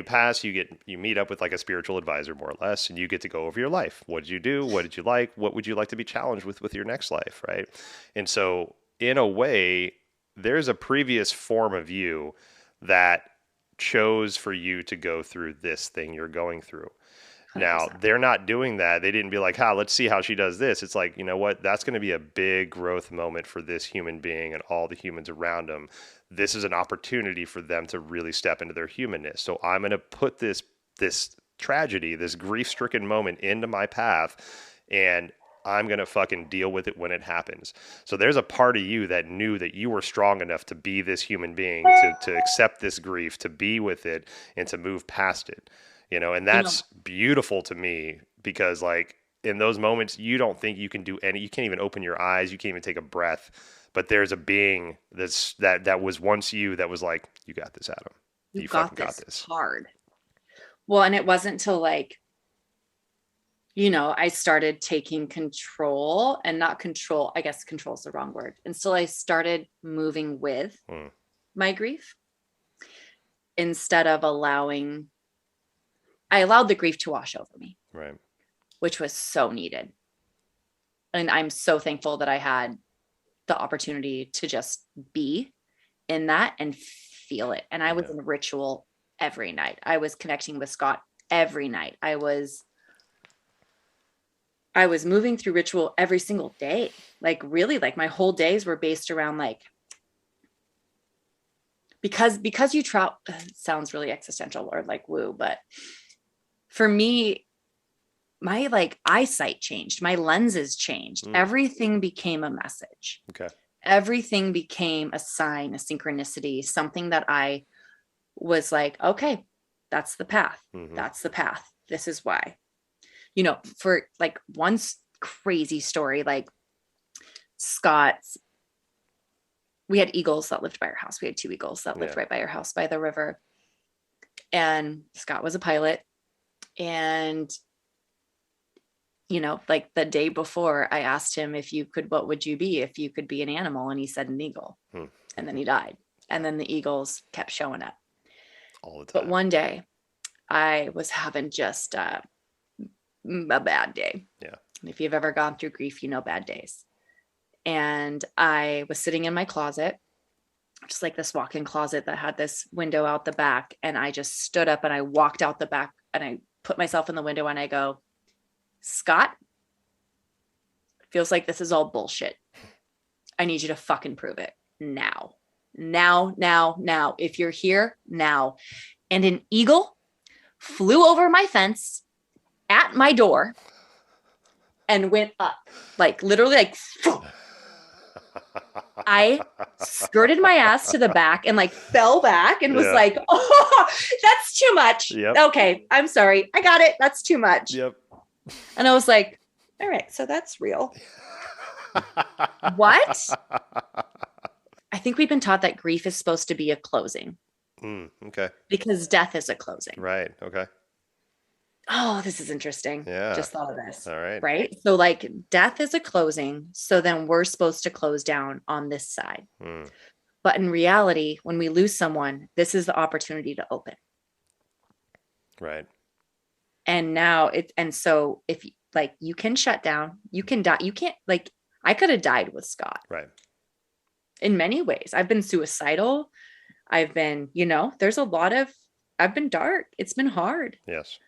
pass, you meet up with like a spiritual advisor, more or less, and you get to go over your life. What did you do? What did you like? What would you like to be challenged with your next life? Right. And so in a way, there's a previous form of you that chose for you to go through this thing you're going through. Now, 100%. they're not doing that. They didn't be like, let's see how she does this. It's like, you know what? That's going to be a big growth moment for this human being and all the humans around them. This is an opportunity for them to really step into their humanness. So I'm going to put this tragedy, this grief-stricken moment into my path, and I'm going to fucking deal with it when it happens. So there's a part of you that knew that you were strong enough to be this human being, to accept this grief, to be with it, and to move past it. And You know, that's beautiful to me, because like in those moments, you don't think you can do you can't even open your eyes. You can't even take a breath, but there's a being that was once you, that was like, you got this, Adam. you You fucking got got this this. hard. Well, and it wasn't till like, I started taking control, and not control, I guess control is the wrong word. And so I started moving with Mm, my grief instead of I allowed the grief to wash over me, right. which was so needed. And I'm so thankful that I had the opportunity to just be in that and feel it. And I was Yeah. in ritual every night. I was connecting with Scott every night. I was moving through ritual every single day. Like really, like my whole days were based around like because you travel, sounds really existential or like woo, but for me, my like eyesight changed, my lenses changed. Everything became a message. Okay. Everything became a sign, a synchronicity, something that I was like, okay, that's the path. That's the path. This is why. You know, for like one crazy story, like Scott's, we had eagles that lived by our house. We had 2 eagles that lived right by our house by the river. And Scott was a pilot. And, you know, like the day before, I asked him, if you could, what would you be if you could be an animal? And he said an eagle. And then he died. And then the eagles kept showing up all the time. But one day I was having just a bad day. Yeah. And if you've ever gone through grief, you know bad days. And I was sitting in my closet, just like this walk-in closet that had this window out the back. And I just stood up and I walked out the back and I put myself in the window and I go, Scott, feels like this is all bullshit. I need you to fucking prove it now. Now. If you're here, now. And an eagle flew over my fence at my door and went up, like literally like, I skirted my ass to the back and like fell back and was like, oh, that's too much. Yep. Okay, I'm sorry. I got it. That's too much. Yep. And I was like, all right, so that's real. What? I think we've been taught that grief is supposed to be a closing. Okay. Because death is a closing. Right. Okay. Oh, this is interesting. Yeah. Just thought of this. All right. Right. So like death is a closing. So then we're supposed to close down on this side. But in reality, when we lose someone, this is the opportunity to open. Right. And now so if like you can shut down, you can die. You can't, like, I could have died with Scott. Right. In many ways. I've been suicidal. I've been, I've been dark. It's been hard. Yes.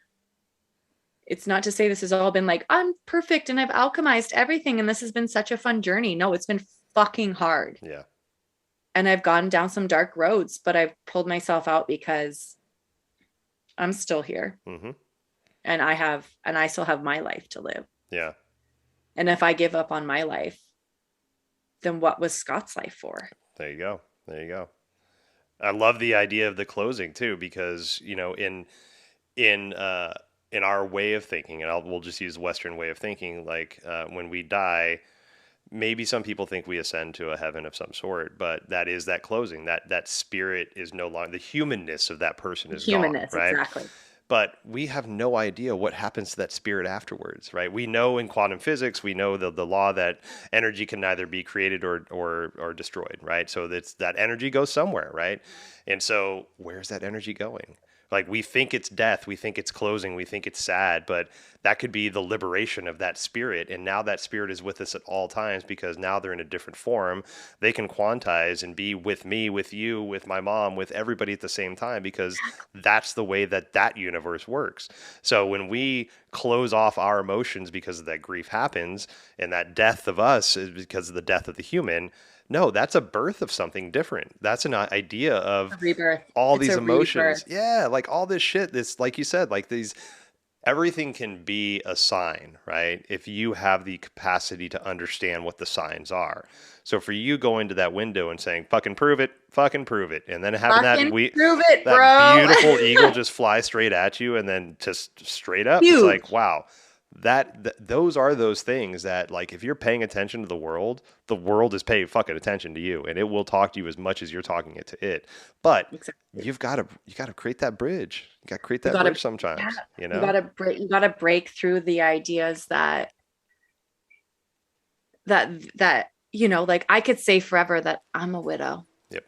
It's not to say this has all been like, I'm perfect and I've alchemized everything and this has been such a fun journey. No, it's been fucking hard. Yeah. And I've gone down some dark roads, but I've pulled myself out because I'm still here. And I still have my life to live. Yeah. And if I give up on my life, then what was Scott's life for? There you go. There you go. I love the idea of the closing too, because, you know, in our way of thinking, and we'll just use the Western way of thinking, like when we die, maybe some people think we ascend to a heaven of some sort, but that is that closing. That spirit is no longer, the humanness of that person is gone, right? Exactly. But we have no idea what happens to that spirit afterwards, right? We know in quantum physics, we know the law that energy can neither be created or destroyed, right? So that energy goes somewhere, right? And so where's that energy going? Like, we think it's death, we think it's closing, we think it's sad, but that could be the liberation of that spirit. And now that spirit is with us at all times because now they're in a different form. They can quantize and be with me, with you, with my mom, with everybody at the same time, because that's the way that universe works. So when we close off our emotions because of that grief happens, and that death of us is because of the death of the human, no, that's a birth of something different. That's an idea of rebirth. All these emotions. Rebirth. Yeah, like all this shit. This, like you said, like everything can be a sign, right? If you have the capacity to understand what the signs are. So for you going to that window and saying, fucking prove it, and then having that beautiful eagle just fly straight at you and then just straight up, Huge. It's like, wow. Those are those things that, like, if you're paying attention to the world is paying fucking attention to you, and it will talk to you as much as you're talking it to it. But exactly. you got to create that bridge. You got to create that bridge sometimes. Yeah. You know, you got to break through the ideas that you know, like, I could say forever that I'm a widow. Yep.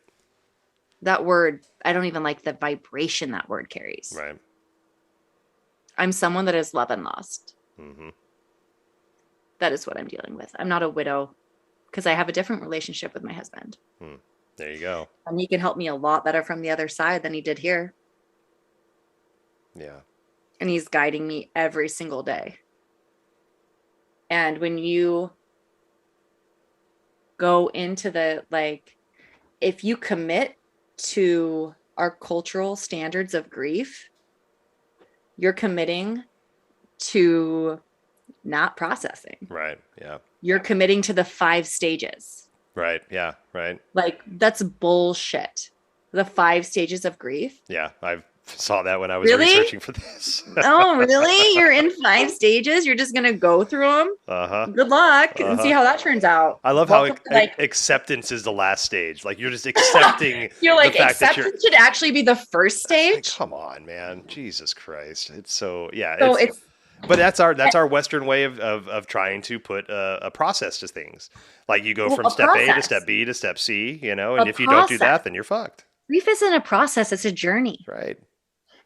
That word, I don't even like the vibration that word carries. Right. I'm someone that is love and lost. Mm-hmm. That is what I'm dealing with. I'm not a widow because I have a different relationship with my husband. There you go. And he can help me a lot better from the other side than he did here. Yeah. And he's guiding me every single day. And when you go into the, like, if you commit to our cultural standards of grief, you're committing to not processing. Right. Yeah. You're committing to the 5 stages. Right. Yeah. Right. Like, that's bullshit. The 5 stages of grief. Yeah. I saw that when I was Really? researching for this. Oh, really? You're in 5 stages? You're just going to go through them? Uh-huh. Good luck and see how that turns out. I love how Welcome to, like, acceptance is the last stage. Like you're just accepting you're like, the fact that you're. acceptance should actually be the first stage. Come on, man. Jesus Christ. It's so yeah. So It's but that's our Western way of trying to put a process to things. Like you go from step A to step B to step C, you know, and if you don't do that, then you're fucked. Grief isn't a process, it's a journey. Right.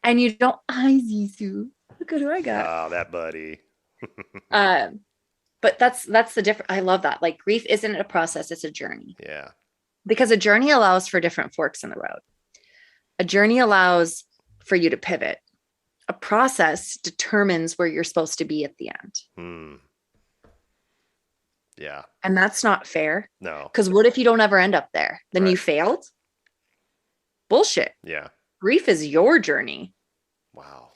And you don't, hi Zizou. Look at who I got. Oh, that buddy. But that's the difference. I love that. Like, grief isn't a process, it's a journey. Yeah. Because a journey allows for different forks in the road. A journey allows for you to pivot. A process determines where you're supposed to be at the end. Yeah. And that's not fair. No. Because what if you don't ever end up there? Then Right. you failed? Bullshit. Yeah. Grief is your journey. Wow.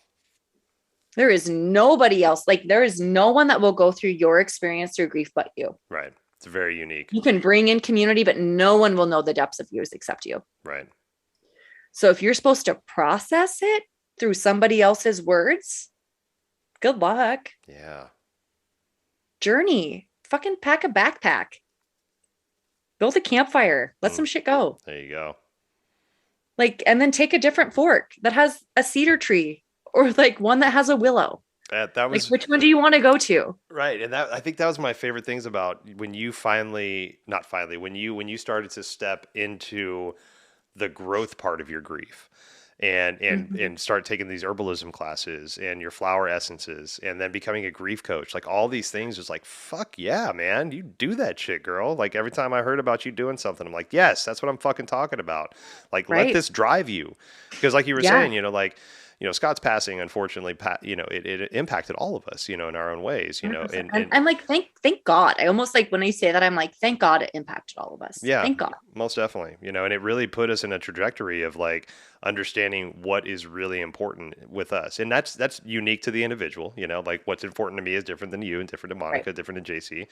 There is nobody else. Like, there is no one that will go through your experience through grief but you. Right. It's very unique. You can bring in community, but no one will know the depths of yours except you. Right. So if you're supposed to process it through somebody else's words, good luck. Yeah. Journey. Fucking pack a backpack. Build a campfire. Let some shit go. There you go. Like, and then take a different fork that has a cedar tree or like one that has a willow. That was like, which one do you want to go to? right. And I think that was my favorite things about when you when you started to step into the growth part of your grief and start taking these herbalism classes and your flower essences and then becoming a grief coach. Like all these things was like, fuck yeah, man, you do that shit, girl. Like every time I heard about you doing something, I'm like, yes, that's what I'm fucking talking about. Like, let this drive you. Because like you were saying, Scott's passing, unfortunately, it impacted all of us, in our own ways, and I'm like, thank God. I almost like when I say that, I'm like, thank God it impacted all of us. Yeah, thank God. Most definitely, and it really put us in a trajectory of like understanding what is really important with us. And that's unique to the individual, like what's important to me is different than you and different to Monica, different than JC.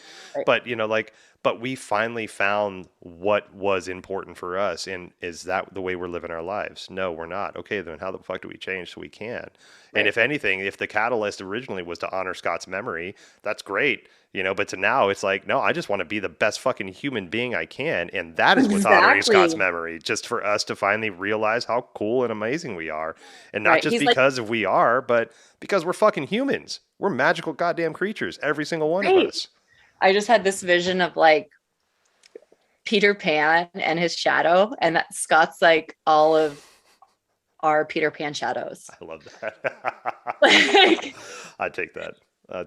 Right. But we finally found what was important for us. And is that the way we're living our lives? No, we're not. Okay, then how the fuck do we change so we can? Right. And if anything, if the catalyst originally was to honor Scott's memory, that's great. But to now it's like, no, I just want to be the best fucking human being I can. And that is what's honoring Scott's memory, just for us to finally realize how cool and amazing we are. And not just because we are, but because we're fucking humans. We're magical goddamn creatures, every single one of us. I just had this vision of like Peter Pan and his shadow, and that Scott's like all of our Peter Pan shadows. I love that. I take that.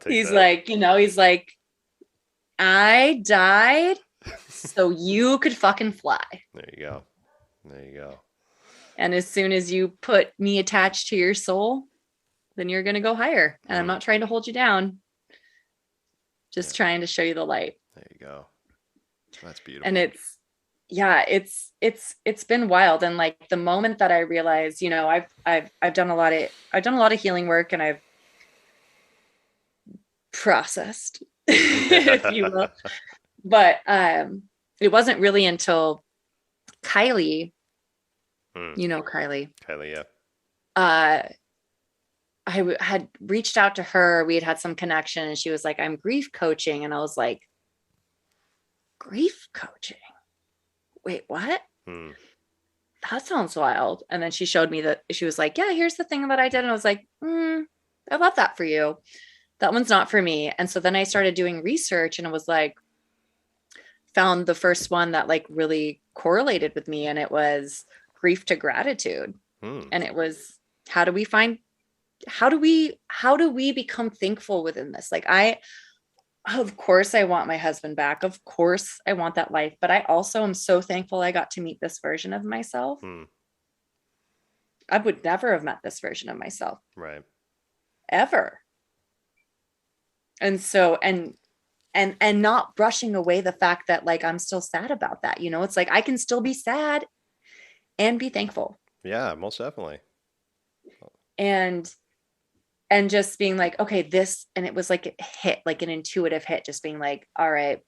He's like, he's like, I died so you could fucking fly. There you go. There you go. And as soon as you put me attached to your soul, then you're going to go higher. And I'm not trying to hold you down. Just trying to show you the light. There you go. That's beautiful. And it's been wild. And like the moment that I realized, I've done a lot of healing work, and I've processed, if you will. But it wasn't really until Kylie, Kylie. Kylie, yeah. I had reached out to her. We had some connection, and she was like, I'm grief coaching. And I was like, grief coaching? Wait, what? That sounds wild. And then she showed me that. She was like, yeah, here's the thing that I did. And I was like, I love that for you. That one's not for me. And so then I started doing research, and it was like, found the first one that like really correlated with me. And it was grief to gratitude. And it was, how do we become thankful within this? Like, of course I want my husband back. Of course I want that life, but I also am so thankful I got to meet this version of myself. I would never have met this version of myself. Right. Ever. And so, and not brushing away the fact that like, I'm still sad about that. It's like, I can still be sad and be thankful. Yeah, most definitely. And and just being like, okay, this, and it was like a hit, like an intuitive hit, just being like, all right,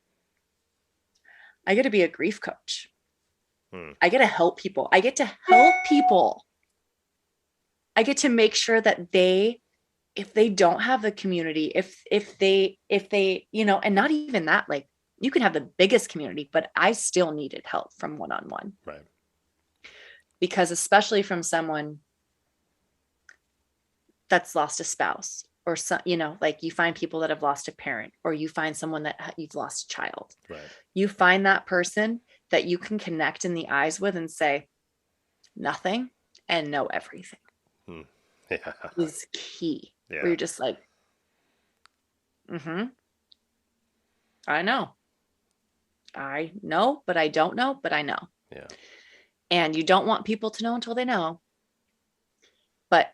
I get to be a grief coach. Hmm. I get to help people. I get to help people. I get to make sure that they, if they don't have the community, if they, and not even that, like you can have the biggest community, but I still needed help from one-on-one. Right. Because especially from someone that's lost a spouse, or some, like you find people that have lost a parent, or you find someone that you've lost a child. Right. You find that person that you can connect in the eyes with and say nothing and know everything Hmm. Yeah. is key. Where Yeah. you're just like, mm-hmm, I know. I know, but I don't know, but I know. Yeah. And you don't want people to know until they know. But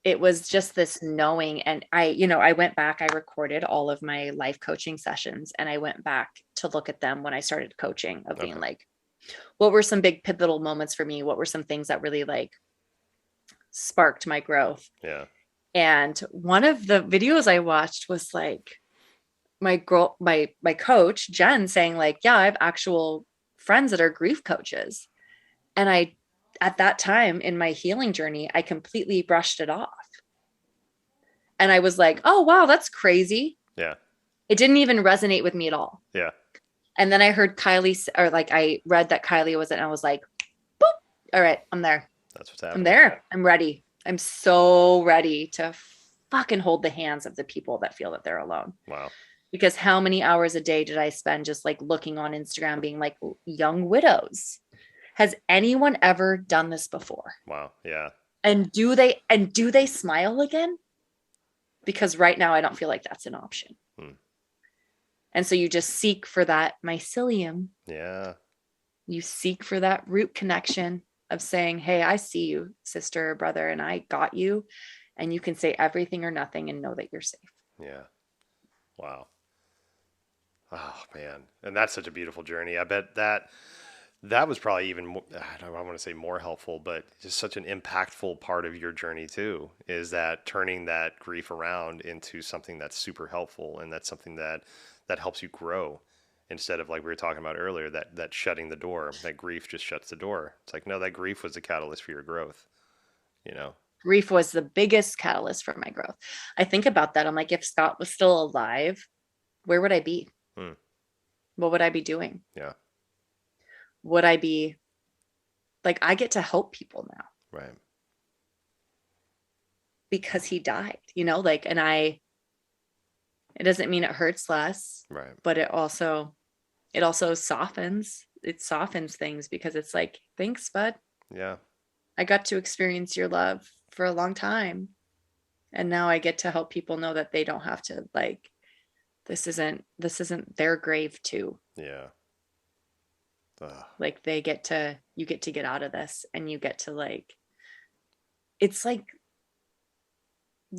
it was just this knowing. And I went back, I recorded all of my life coaching sessions, and I went back to look at them when I started coaching, of being Okay. like, what were some big pivotal moments for me? What were some things that really like sparked my growth? Yeah. And one of the videos I watched was like my coach, Jen, saying like, yeah, I have actual friends that are grief coaches. And I, at that time in my healing journey, I completely brushed it off. And I was like, oh, wow, that's crazy. Yeah. It didn't even resonate with me at all. Yeah. And then I heard Kylie, or like I read that Kylie was it, and I was like, boop, all right, I'm there. That's what's I'm happening. there. I'm ready. I'm so ready to fucking hold the hands of the people that feel that they're alone. Wow. Because how many hours a day did I spend just like looking on Instagram being like, young widows? Has anyone ever done this before? Wow. Yeah. And do they smile again? Because right now I don't feel like that's an option. Hmm. And so you just seek for that mycelium. Yeah. You seek for that root connection of saying, hey, I see you, sister or brother, and I got you. And you can say everything or nothing and know that you're safe. Yeah. Wow. Oh man. And that's such a beautiful journey. I bet that was probably even more, I don't want to say more helpful, but just such an impactful part of your journey too, is that turning that grief around into something that's super helpful, and that's something that helps you grow, instead of, like we were talking about earlier, that shutting the door. That grief just shuts the door. It's like, no, that grief was the catalyst for your growth, you know? Grief was the biggest catalyst for my growth. I think about that. I'm like, if Scott was still alive, where would I be? Hmm. What would I be doing? Yeah. Would I be like, I get to help people now Right. because he died, like, and it doesn't mean it hurts less, Right. but it also softens things, because it's like, thanks, bud. Yeah. I got to experience your love for a long time. And now I get to help people know that they don't have to, like, this isn't their grave too. Yeah. Ugh. Like you get to get out of this, and you get to, like, it's like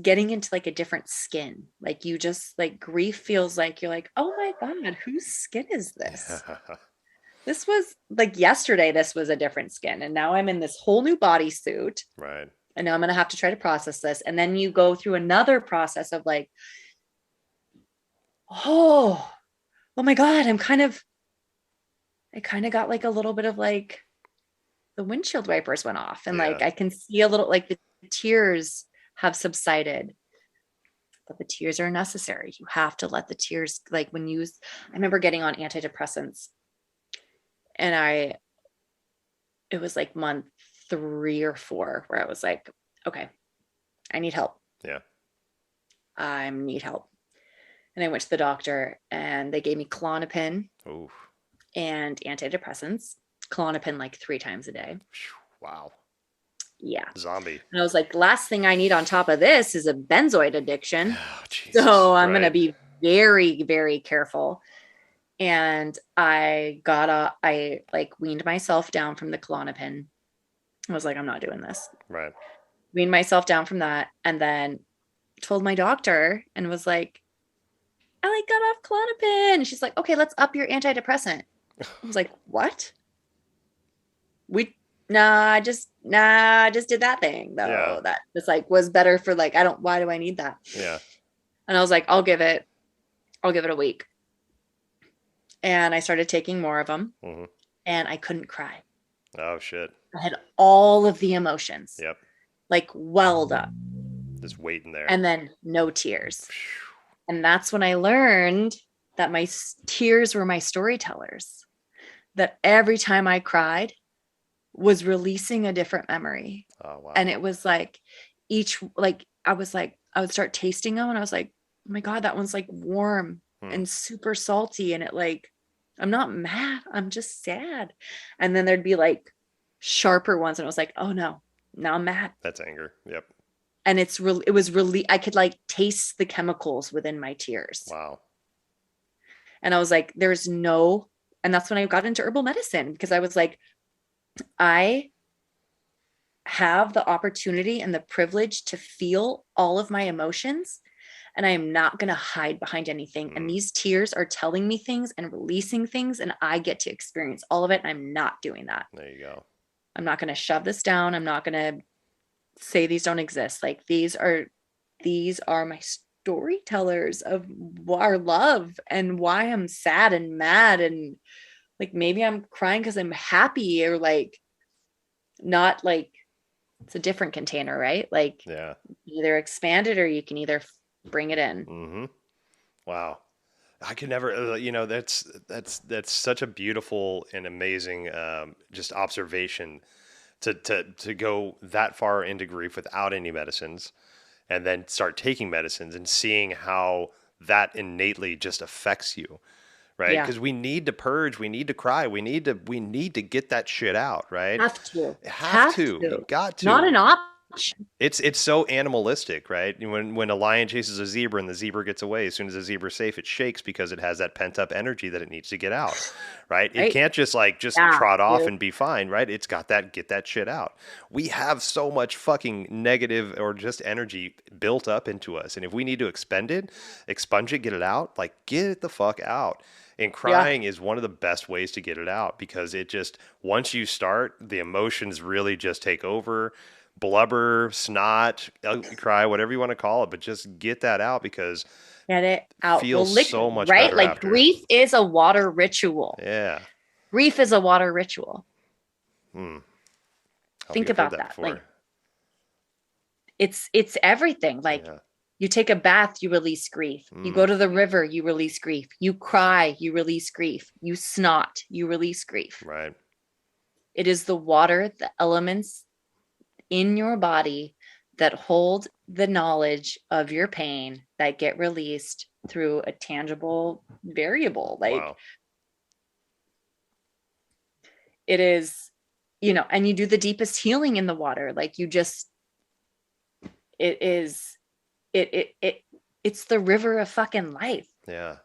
getting into like a different skin. Like, you just, like, grief feels like you're like, oh my God, whose skin is this? Yeah. This was like yesterday, this was a different skin. And now I'm in this whole new bodysuit. Right. And now I'm going to have to try to process this. And then you go through another process of like, oh my God, I kind of got like a little bit of like the windshield wipers went off, and like Yeah. I can see a little, like, the tears have subsided, but the tears are necessary. You have to let the tears, like, I remember getting on antidepressants, and it was like month 3 or 4 where I was like, okay, I need help. Yeah. I need help. And I went to the doctor, and they gave me Klonopin Ooh. and antidepressants. Klonopin like 3 times a day. Wow. Yeah. Zombie. And I was like, last thing I need on top of this is a benzoid addiction. Oh, Jesus. So I'm going to Right. be very, very careful. And I like weaned myself down from the Klonopin. I was like, I'm not doing this. Right. Weaned myself down from that, and then told my doctor and was like, I like got off Klonopin. And she's like, okay, let's up your antidepressant. I was like, what? I just did that thing Yeah. though. That just like was better for like, why do I need that? Yeah. And I was like, I'll give it a week. And I started taking more of them Hmm. and I couldn't cry. Oh shit. I had all of the emotions Yep. like welled up Just waiting there. and then no tears. And that's when I learned that my tears were my storytellers, that every time I cried was releasing a different memory. Oh wow. And it was like like, I would start tasting them and I was like, oh my God, that one's like warm Hmm. and super salty. And it like, I'm not mad, I'm just sad. And then there'd be like sharper ones. And I was like, oh no, now I'm mad. That's anger. Yep. And it was really, I could like taste the chemicals within my tears. Wow. And I was like, and that's when I got into herbal medicine because I was like, I have the opportunity and the privilege to feel all of my emotions. And I am not going to hide behind anything. And these tears are telling me things and releasing things. And I get to experience all of it. And I'm not doing that. There you go. I'm not going to shove this down. I'm not going to say these don't exist. Like these are my storytellers of our love and why I'm sad and mad. And like, maybe I'm crying because I'm happy or like, not like, it's a different container, right? Like Yeah. either expand it or you can either bring it in. Mm-hmm. Wow. I could never, that's such a beautiful and amazing, just observation to go that far into grief without any medicines and then start taking medicines and seeing how that innately just affects you. Right. Yeah. Because we need to purge. We need to cry. We need to get that shit out. Right. Have to. Have to. You got Not to. an option. It's so animalistic, right? When a lion chases a zebra and the zebra gets away, as soon as the zebra's safe, it shakes because it has that pent up energy that it needs to get out, right? It can't just Yeah, trot off dude. and be fine, right? It's got that get that shit out. We have so much fucking negative or just energy built up into us, and if we need to expunge it, get it out, like get it the fuck out. And crying is one of the best ways to get it out because it just once you start, the emotions really just take over. Blubber, snot, ugly cry, whatever you want to call it, but just get that out because Get it out. feels so much right? better Like after. grief is a water ritual. Yeah. Grief is a water ritual. Hope Think you've heard about that. before. Like it's everything. Like Yeah. you take a bath, you release grief. You go to the river, you release grief. You cry, you release grief. You snot, you release grief. Right. It is the water, the elements in your body that hold the knowledge of your pain that get released through a tangible variable. Like Wow. it is, and you do the deepest healing in the water. Like you just, it's the river of fucking life. Yeah.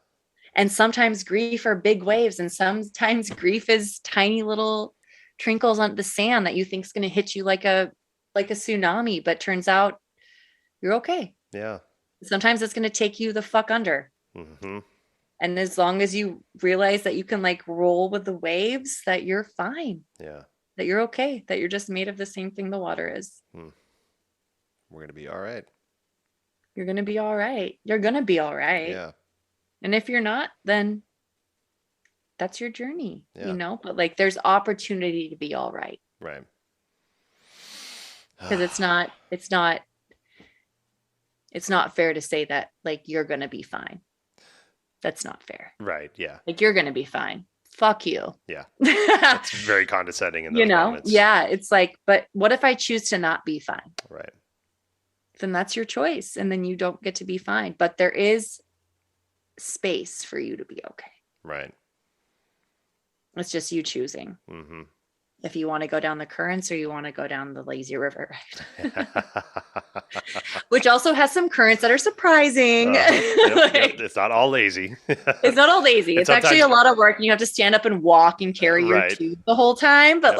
And sometimes grief are big waves and sometimes grief is tiny little trinkles on the sand that you think is going to hit you like a tsunami, but turns out you're okay. Yeah. Sometimes it's going to take you the fuck under. Mm-hmm. And as long as you realize that you can like roll with the waves, that you're fine. Yeah. That you're okay. That you're just made of the same thing the water is. We're going to be all right. You're going to be all right. You're going to be all right. Yeah. And if you're not, then that's your journey, Yeah. but like there's opportunity to be all right. Right. Because it's not fair to say that like you're going to be fine. That's not fair. Right. Yeah. Like you're going to be fine. Fuck you. Yeah. That's very condescending in those moments. Yeah. It's like, but what if I choose to not be fine? Right. Then that's your choice. And then you don't get to be fine. But there is space for you to be okay. Right. It's just you choosing. Mm-hmm. If you want to go down the currents or you want to go down the lazy river, which also has some currents that are surprising. Yep. It's not all lazy. It's not all lazy. It's actually a lot of work. You have to stand up and walk and carry your tube the whole time. But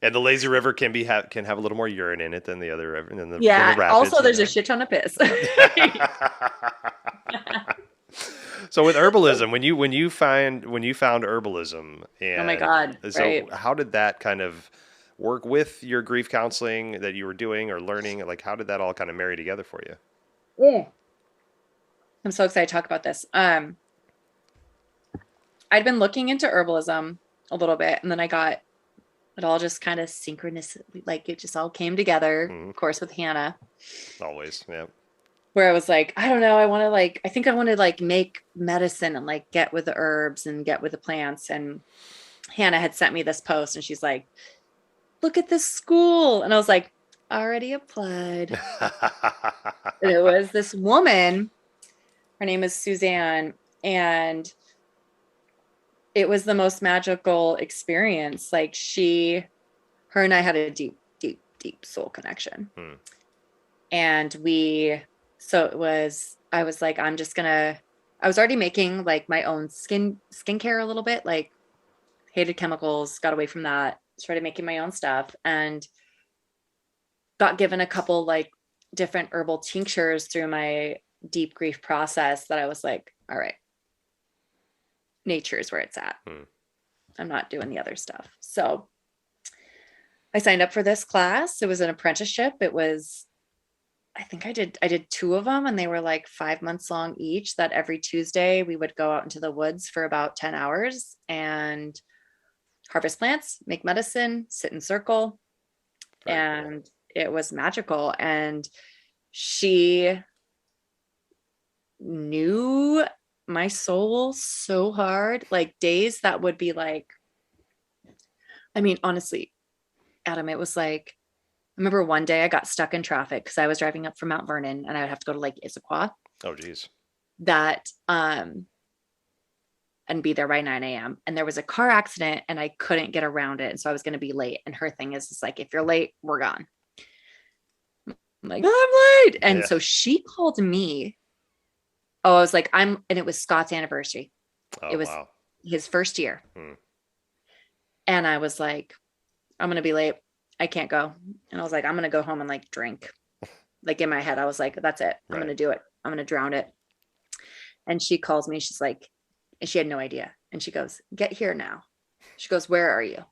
and the lazy river can have a little more urine in it than the other river. Than the rapids, also there's a shit ton of piss. So with herbalism, when you found herbalism, and oh my God, so how did that kind of work with your grief counseling that you were doing or learning? Like, how did that all kind of marry together for you? Yeah. I'm so excited to talk about this. I'd been looking into herbalism a little bit, and then it all just kind of synchronous, like it just all came together, Mm-hmm. of course, with Hannah, Always, yeah. where I was like, I don't know, I think I want to like make medicine and like get with the herbs and get with the plants. And Hannah had sent me this post and she's like, look at this school. And I was like, already applied. And it was this woman, her name is Suzanne, and it was the most magical experience. Like her and I had a deep, deep, deep soul connection. Hmm. And I was like, I was already making like my own skincare a little bit, like hated chemicals, got away from that, started making my own stuff, and got given a couple like different herbal tinctures through my deep grief process that I was like, all right, nature is where it's at. Hmm. I'm not doing the other stuff. So I signed up for this class. It was an apprenticeship. I think I did two of them, and they were like 5 months long each, that every Tuesday we would go out into the woods for about 10 hours and harvest plants, make medicine, sit in circle. Very And it was magical. And she knew my soul so hard, like days that would be like, I mean, honestly, Adam, it was like, I remember one day I got stuck in traffic because I was driving up from Mount Vernon and I would have to go to Lake Issaquah. cool. Oh, geez. That and be there by 9 a.m. And there was a car accident and I couldn't get around it. And so I was going to be late. And her thing is like, if you're late, we're gone. I'm like, I'm late. And Yeah. so she called me. Oh, I was like, and it was Scott's anniversary. Oh, It was wow. his first year. Hmm. And I was like, I'm going to be late. I can't go. And I was like, I'm going to go home and like drink. Like in my head, I was like, that's it. I'm Right. going to do it. I'm going to drown it. And she calls me. She's like, and she had no idea. And she goes, get here now. She goes, where are you?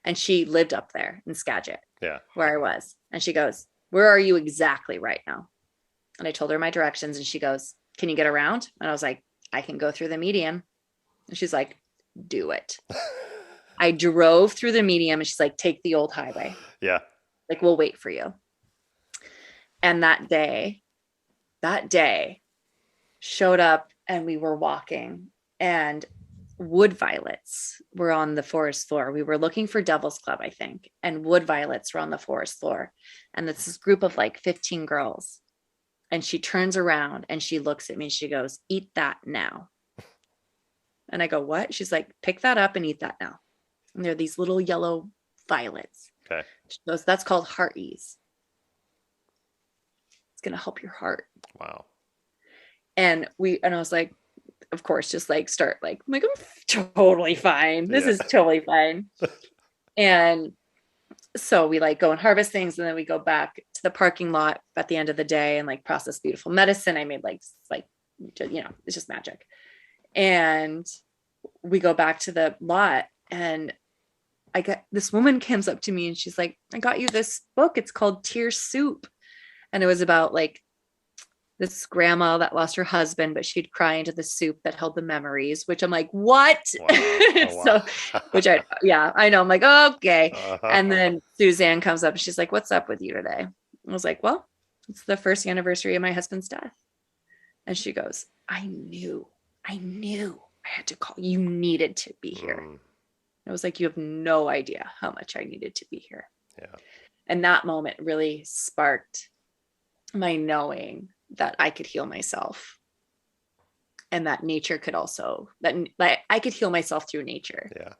And she lived up there in Skagit, Yeah. where I was. And she goes, where are you exactly right now? And I told her my directions and she goes, can you get around? And I was like, I can go through the median. And she's like, do it. I drove through the medium and she's like, take the old highway. Yeah. Like, we'll wait for you. And that day showed up and we were walking and wood violets were on the forest floor. We were looking for Devil's Club, I think, and wood violets were on the forest floor. And it's this group of like 15 girls. And she turns around and she looks at me and she goes, eat that now. And I go, what? She's like, pick that up and eat that now. And they're these little yellow violets. Okay. She goes, that's called heart ease. It's going to help your heart. Wow. And I was like, of course, just like start like, I'm totally fine. This is totally fine. And so we like go and harvest things. And then we go back to the parking lot at the end of the day and like process beautiful medicine. I made like, it's just magic. And we go back to the lot and this woman comes up to me and she's like, I got you this book. It's called Tear Soup. And it was about like this grandma that lost her husband, but she'd cry into the soup that held the memories, which I'm like, what? Wow. Oh, wow. So, I know. I'm like, okay. Uh-huh. And then Suzanne comes up and she's like, what's up with you today? I was like, well, it's the first anniversary of my husband's death. And she goes, I knew I had to call. You needed to be here. Mm. I was like, you have no idea how much I needed to be here. Yeah. And that moment really sparked my knowing that I could heal myself and that nature could also, that I could heal myself through nature. Yeah.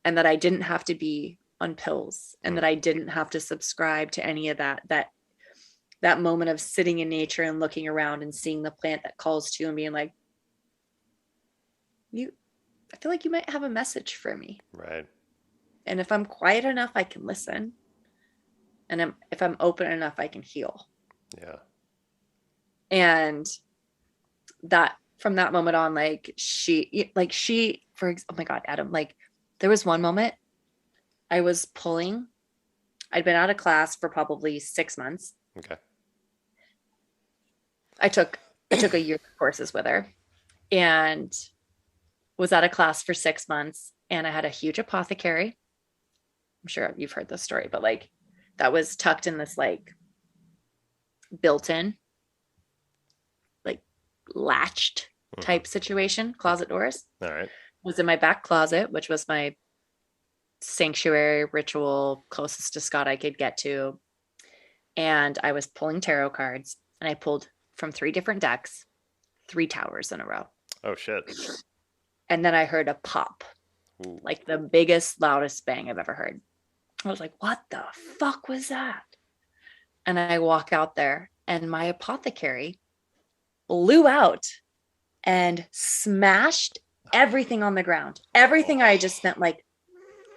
And that I didn't have to be on pills and that I didn't have to subscribe to any of that moment of sitting in nature and looking around and seeing the plant that calls to you and being like, I feel like you might have a message for me. Right. And if I'm quiet enough, I can listen. And if I'm open enough, I can heal. Yeah. And that from that moment on, oh my God, Adam, like there was one moment I was pulling. I'd been out of class for probably 6 months. Okay. I took I took a year of courses with her and was out of class for 6 months. And I had a huge apothecary. I'm sure you've heard this story, but like that was tucked in this like built in, like latched Hmm. type situation, closet doors. All right. Was in my back closet, which was my sanctuary ritual closest to Scott I could get to. And I was pulling tarot cards and I pulled from three different decks, three towers in a row. Oh shit. And then I heard a pop, Ooh. like the biggest, loudest bang I've ever heard. I was like, what the fuck was that? And I walk out there and my apothecary blew out and smashed everything on the ground. Everything I just spent like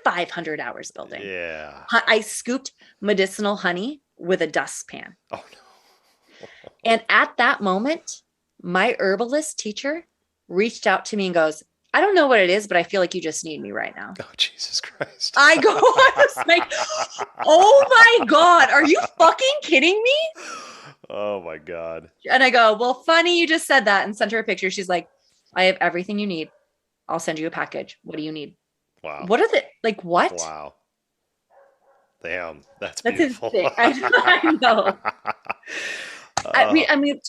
500 hours building. Yeah. I scooped medicinal honey with a dustpan. Oh no. And at that moment, my herbalist teacher reached out to me and goes, I don't know what it is, but I feel like you just need me right now. Oh Jesus Christ. I was like, oh my God, are you fucking kidding me? Oh my God. And I go, well, funny you just said that, and sent her a picture. She's like, I have everything you need. I'll send you a package. What do you need? Wow. What are the, like, what? Wow. Damn. That's That's beautiful. insane. I know. We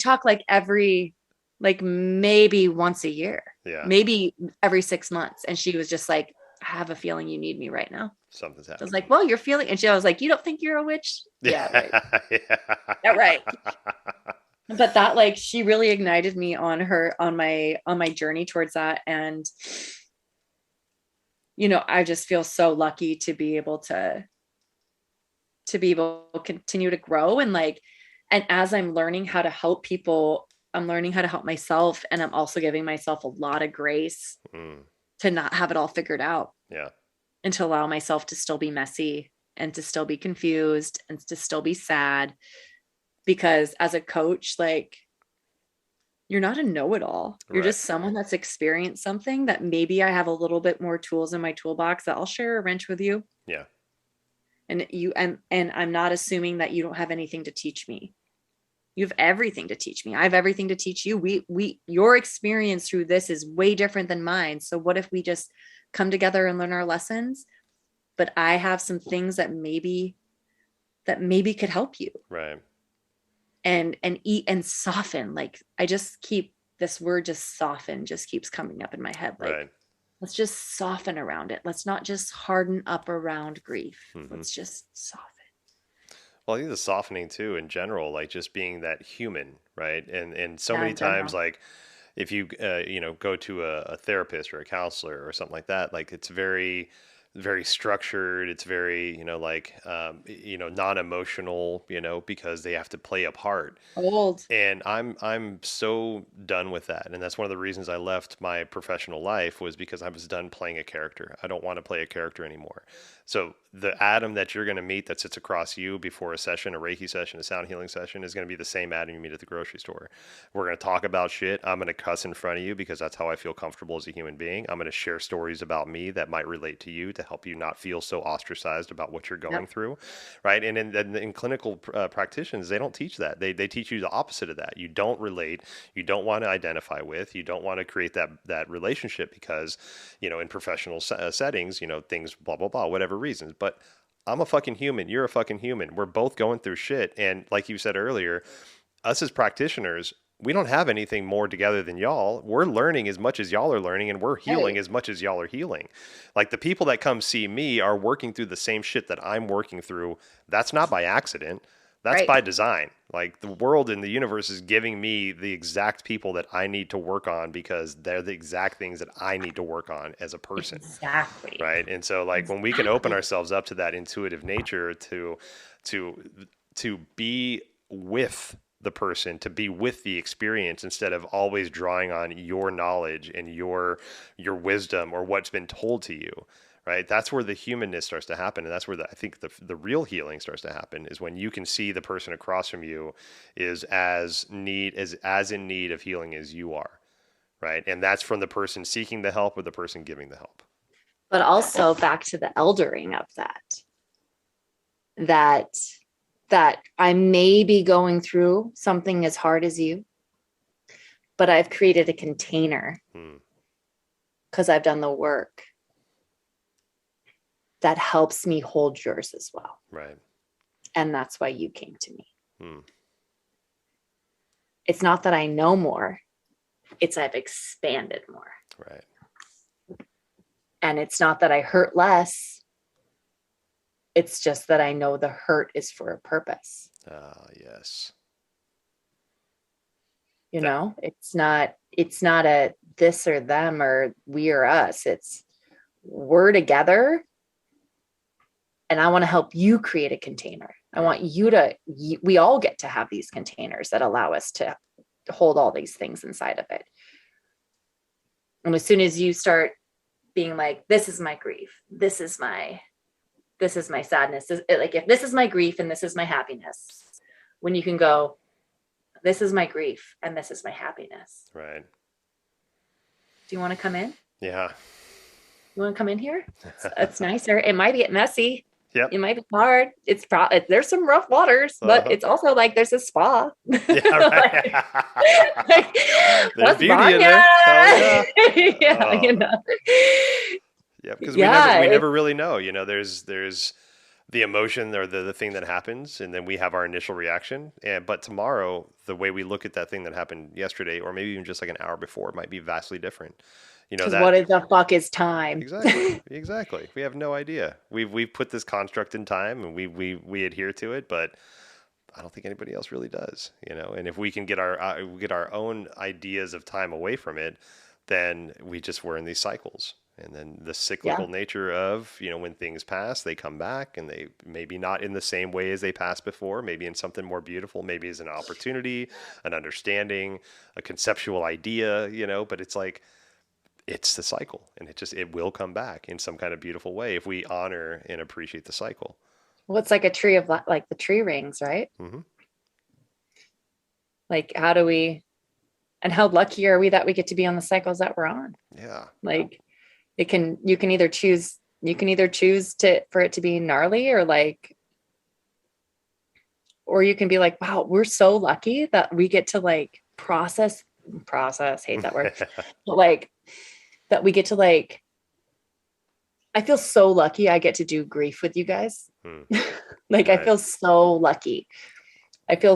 talk like every, like maybe once a year, Yeah. maybe every 6 months. And she was just like, I have a feeling you need me right now. Something's I happening. was like, well, you're feeling, and she was like, you don't think you're a witch? Yeah, right. Yeah. Yeah, right. But that, like, she really ignited me on my journey towards that. And, I just feel so lucky to be able to continue to grow. And like, and as I'm learning how to help people, I'm learning how to help myself. And I'm also giving myself a lot of grace Mm. to not have it all figured out Yeah. and to allow myself to still be messy and to still be confused and to still be sad. Because as a coach, like, you're not a know-it-all. You're Right. just someone that's experienced something that maybe I have a little bit more tools in my toolbox that I'll share a wrench with you. Yeah. And I'm not assuming that you don't have anything to teach me. You have everything to teach me. I have everything to teach you. Your experience through this is way different than mine. So what if we just come together and learn our lessons? But I have some things that maybe could help you. Right. And eat and soften. Like, I just keep this word, just soften, just keeps coming up in my head. Like, Right. let's just soften around it. Let's not just harden up around grief. Mm-hmm. Let's just soften. Well, I think the softening too, in general, like just being that human, right? And so Yeah, many in general. times, like if you go to a therapist or a counselor or something like that, like it's very very structured. It's very non-emotional, because they have to play a part. Old. And I'm so done with that. And that's one of the reasons I left my professional life, was because I was done playing a character. I don't want to play a character anymore. So the Adam that you're going to meet that sits across you before a session, a Reiki session, a sound healing session, is going to be the same Adam you meet at the grocery store. We're going to talk about shit. I'm going to cuss in front of you because that's how I feel comfortable as a human being. I'm going to share stories about me that might relate to you to help you not feel so ostracized about what you're going Yep. through, right? And in clinical practitioners, they don't teach that. They teach you the opposite of that. You don't relate. You don't want to identify with. You don't want to create that relationship because, in professional settings, things blah blah blah, whatever reasons. But I'm a fucking human. You're a fucking human. We're both going through shit. And like you said earlier, us as practitioners, we don't have anything more together than y'all. We're learning as much as y'all are learning, and we're healing as much as y'all are healing. Like the people that come see me are working through the same shit that I'm working through. That's not by accident. That's Right. by design. Like the world and the universe is giving me the exact people that I need to work on because they're the exact things that I need to work on as a person. Exactly. Right. And so like when we can open ourselves up to that intuitive nature to be with the person, to be with the experience instead of always drawing on your knowledge and your wisdom or what's been told to you, right? That's where the humanness starts to happen. And that's where I think the real healing starts to happen, is when you can see the person across from you is as in need of healing as you are, right? And that's from the person seeking the help or the person giving the help. But also back to the eldering of that I may be going through something as hard as you, but I've created a container because I've done the work that helps me hold yours as well. Right. And that's why you came to me. It's not that I know more, it's I've expanded more. Right. And it's not that I hurt less. It's just that I know the hurt is for a purpose. Yes. You know, it's not a this or them or we or us. It's we're together. And I want to help you create a container. I want we all get to have these containers that allow us to hold all these things inside of it. And as soon as you start being like, this is my grief, this is my sadness, like if this is my grief and this is my happiness, when you can go, this is my grief and this is my happiness. Right. Do you want to come in? Yeah. You want to come in here? It's nicer. It might get messy. Yep. It might be hard. There's some rough waters, but it's also like there's a spa. Yeah, right. like, there's beauty in there. Oh, yeah. Yeah, you know. Yeah, because we never really know. You know, there's the emotion or the thing that happens, and then we have our initial reaction. But tomorrow, the way we look at that thing that happened yesterday, or maybe even just like an hour before, might be vastly different. You know, what the fuck is time? Exactly. We have no idea. We've put this construct in time, and we adhere to it, but I don't think anybody else really does. You know, and if we can get our own ideas of time away from it, then we're in these cycles. And then the cyclical nature of, you know, when things pass, they come back, and they maybe not in the same way as they passed before, maybe in something more beautiful, maybe as an opportunity, an understanding, a conceptual idea, you know, but it's like, it's the cycle, and it will come back in some kind of beautiful way if we honor and appreciate the cycle. Well, it's like a tree of like the tree rings, right? Mm-hmm. Like, how lucky are we that we get to be on the cycles that we're on? Yeah. Like, you can either choose for it to be gnarly or you can be like, wow, we're so lucky that we get to like process, hate that word, but like that we get to like, I feel so lucky I get to do grief with you guys. Like, right. I feel so lucky. I feel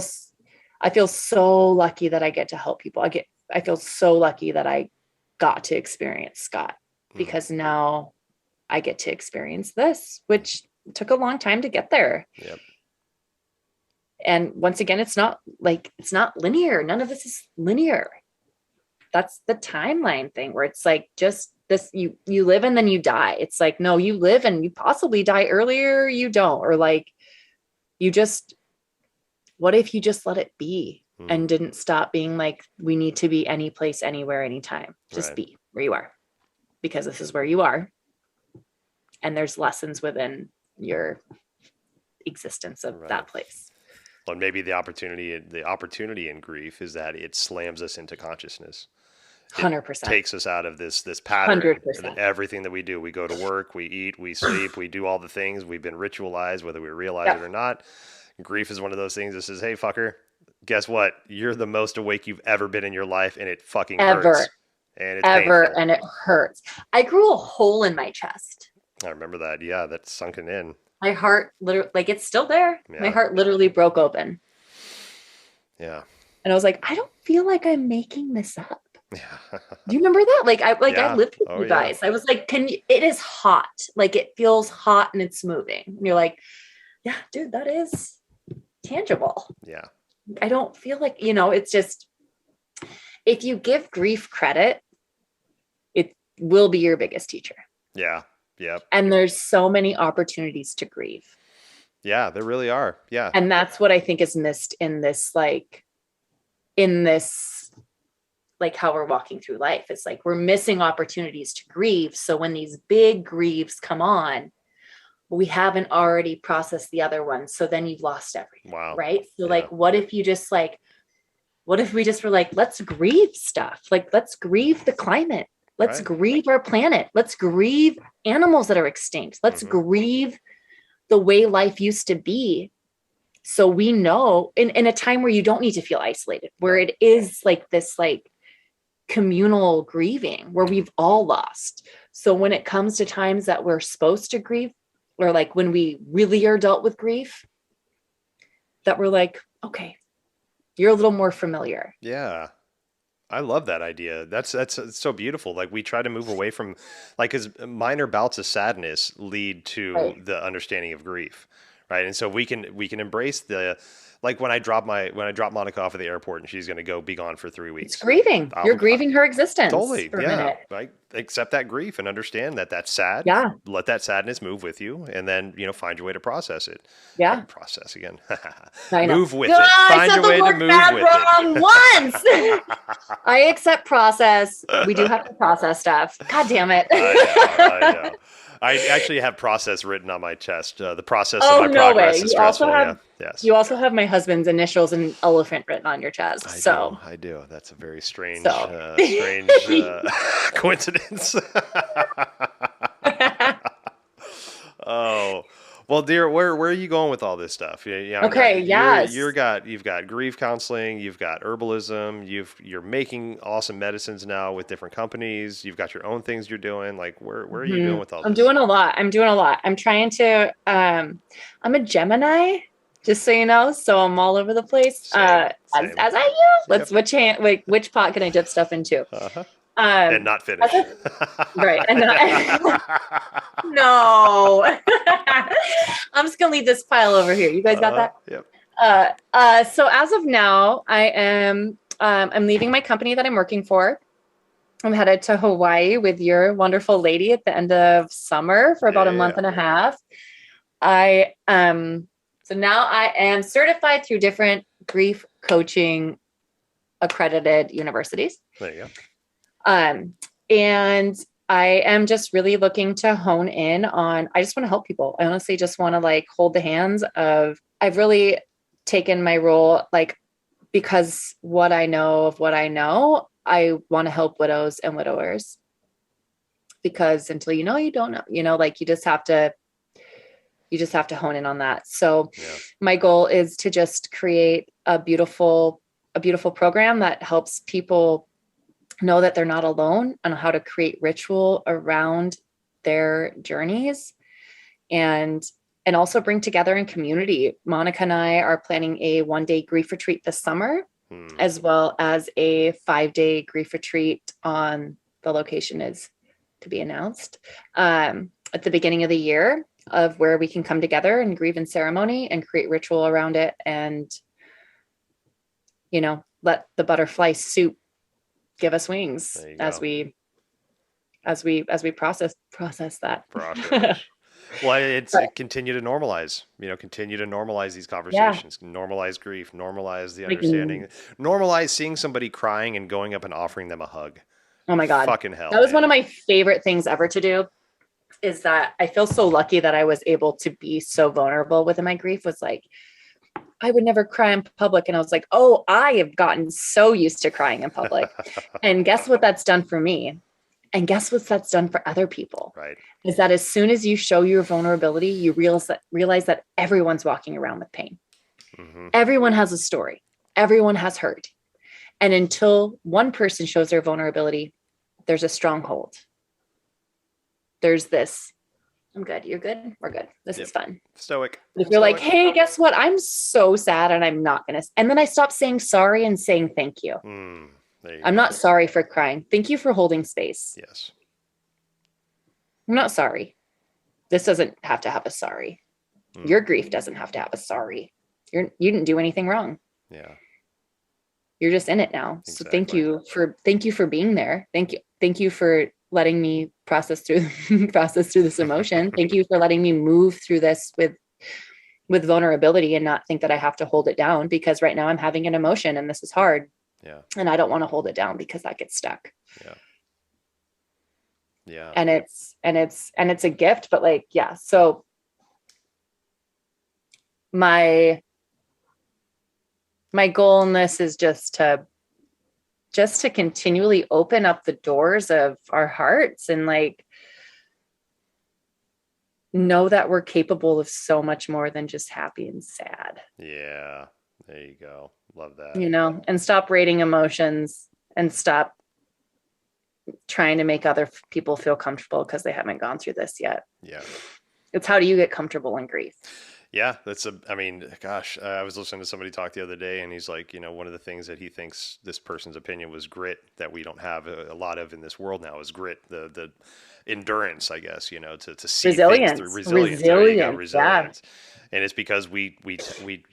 so lucky that I get to help people. I feel so lucky that I got to experience Scott, because now I get to experience this, which took a long time to get there. Yep. And once again, it's not linear. None of this is linear. That's the timeline thing where it's like, just this, you live and then you die. It's like, no, you live and you possibly die earlier. You don't, or like, what if you just let it be and didn't stop being like, we need to be any place, anywhere, anytime. Just be where you are, because this is where you are. And there's lessons within your existence of that place. Well, maybe the opportunity in grief is that it slams us into consciousness. 100%. Takes us out of this pattern. 100%. Everything that we do, we go to work, we eat, we sleep, we do all the things. We've been ritualized, whether we realize it or not. Grief is one of those things that says, hey, fucker, guess what? You're the most awake you've ever been in your life, and it fucking hurts. And it's painful. And it hurts. I grew a hole in my chest. I remember that. Yeah, that's sunken in. My heart literally, like, it's still there. Yeah. My heart literally broke open. Yeah. And I was like, I don't feel like I'm making this up. Yeah. Do you remember that? Like, I lived with you guys. I was like, it is hot. Like, it feels hot and it's moving. And you're like, yeah, dude, that is tangible. Yeah. I don't feel like, it's just, if you give grief credit, it will be your biggest teacher. Yeah. Yeah. And there's so many opportunities to grieve. Yeah, there really are. Yeah. And that's what I think is missed in this, how we're walking through life. It's like, we're missing opportunities to grieve. So when these big grieves come on, we haven't already processed the other ones. So then you've lost everything. Wow. Right. So what if we just were like, let's grieve stuff. Like, let's grieve the climate. Let's grieve our planet. Let's grieve animals that are extinct. Let's grieve the way life used to be. So we know in a time where you don't need to feel isolated, where it is like this like communal grieving where we've all lost. So when it comes to times that we're supposed to grieve, or like when we really are dealt with grief, that we're like, okay, you're a little more familiar. Yeah. I love that idea. That's so beautiful. Like we try to move away from like, cause minor bouts of sadness lead to the understanding of grief. Right. And so we can embrace the, like when I drop Monica off at the airport and she's going to go be gone for 3 weeks. It's grieving. You're grieving her existence. Totally. For a minute. Right. Accept that grief and understand that that's sad. Yeah. Let that sadness move with you and then, find your way to process it. Yeah. Process again. Move with it. Find your way to move with it. Once. I accept process. We do have to process stuff. God damn it. I know. I actually have process written on my chest. The process of my progress is stressful. Yes. You also have my husband's initials and elephant written on your chest. I do. That's a very strange coincidence. Oh. Well, dear, where are you going with all this stuff? Okay, yes. You've got grief counseling, you've got herbalism, you're making awesome medicines now with different companies. You've got your own things you're doing. Like, where are you doing with all this? I'm doing a lot. I'm trying to. I'm a Gemini, just so you know. So I'm all over the place. Same. As I am. Which pot can I dip stuff into? And not finish. Right. And no. I'm just gonna leave this pile over here. You guys got that? Yep. So as of now, I'm leaving my company that I'm working for. I'm headed to Hawaii with your wonderful lady at the end of summer for about a month and a half. So now I am certified through different grief coaching accredited universities. There you go. And I am just really looking to hone in on, I just want to help people. I honestly just want to like hold the hands of, I've really taken my role, like, because what I know, I want to help widows and widowers, because until you know, you don't know, like you just have to hone in on that. So my goal is to just create a beautiful program that helps people know that they're not alone on how to create ritual around their journeys and also bring together in community. Monica and I are planning a 1-day grief retreat this summer, as well as a 5-day grief retreat on the location is to be announced at the beginning of the year, of where we can come together and grieve in ceremony and create ritual around it. And, let the butterfly soup give us wings as we process that. Well, continue to normalize, these conversations, normalize grief, normalize the understanding, normalize seeing somebody crying and going up and offering them a hug. Oh my God. Fucking hell. That was one of my favorite things ever to do, is that I feel so lucky that I was able to be so vulnerable within my grief. Was like, I would never cry in public. And I was like, oh, I have gotten so used to crying in public. And guess what that's done for me? And guess what that's done for other people? Right. Is that as soon as you show your vulnerability, you realize that everyone's walking around with pain. Mm-hmm. Everyone has a story. Everyone has hurt. And until one person shows their vulnerability, there's a stronghold. There's this, I'm good. You're good. We're good. This is fun. Stoic. If you're like, hey, guess what? I'm so sad and I'm not going to. And then I stop saying sorry and saying thank you. I'm not sorry for crying. Thank you for holding space. Yes. I'm not sorry. This doesn't have to have a sorry. Your grief doesn't have to have a sorry. You didn't do anything wrong. Yeah. You're just in it now. Exactly. So thank you for being there. Thank you for letting me process through this emotion. Thank you for letting me move through this with vulnerability and not think that I have to hold it down, because right now I'm having an emotion and this is hard. Yeah. And I don't want to hold it down because that gets stuck. Yeah. Yeah. And it's a gift, but like, yeah. So my goal in this is just to just to continually open up the doors of our hearts and like know that we're capable of so much more than just happy and sad. Yeah. There you go. Love that. You know, and stop rating emotions and stop trying to make other people feel comfortable because they haven't gone through this yet. Yeah. It's how do you get comfortable in grief? Yeah, I mean, gosh, I was listening to somebody talk the other day, and he's like, one of the things that he thinks this person's opinion was grit that we don't have a lot of in this world now is grit, the endurance, I guess, to see things through resilience. There you go, resilience. Yeah. And it's because we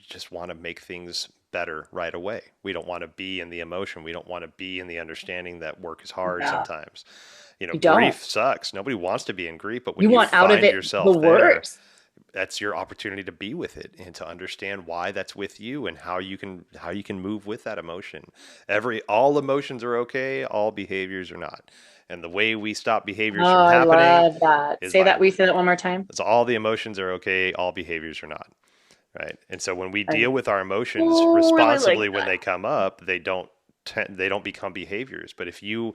just want to make things better right away. We don't want to be in the emotion. We don't want to be in the understanding that work is hard sometimes. Grief sucks. Nobody wants to be in grief, but when you want out of it yourself there, that's your opportunity to be with it and to understand why that's with you and how you can move with that emotion. All emotions are okay, all behaviors are not. And the way we stop behaviors from happening. I love that. Say that one more time. It's all the emotions are okay, all behaviors are not. Right. And so when we deal with our emotions responsibly when they come up, they don't become behaviors. But if you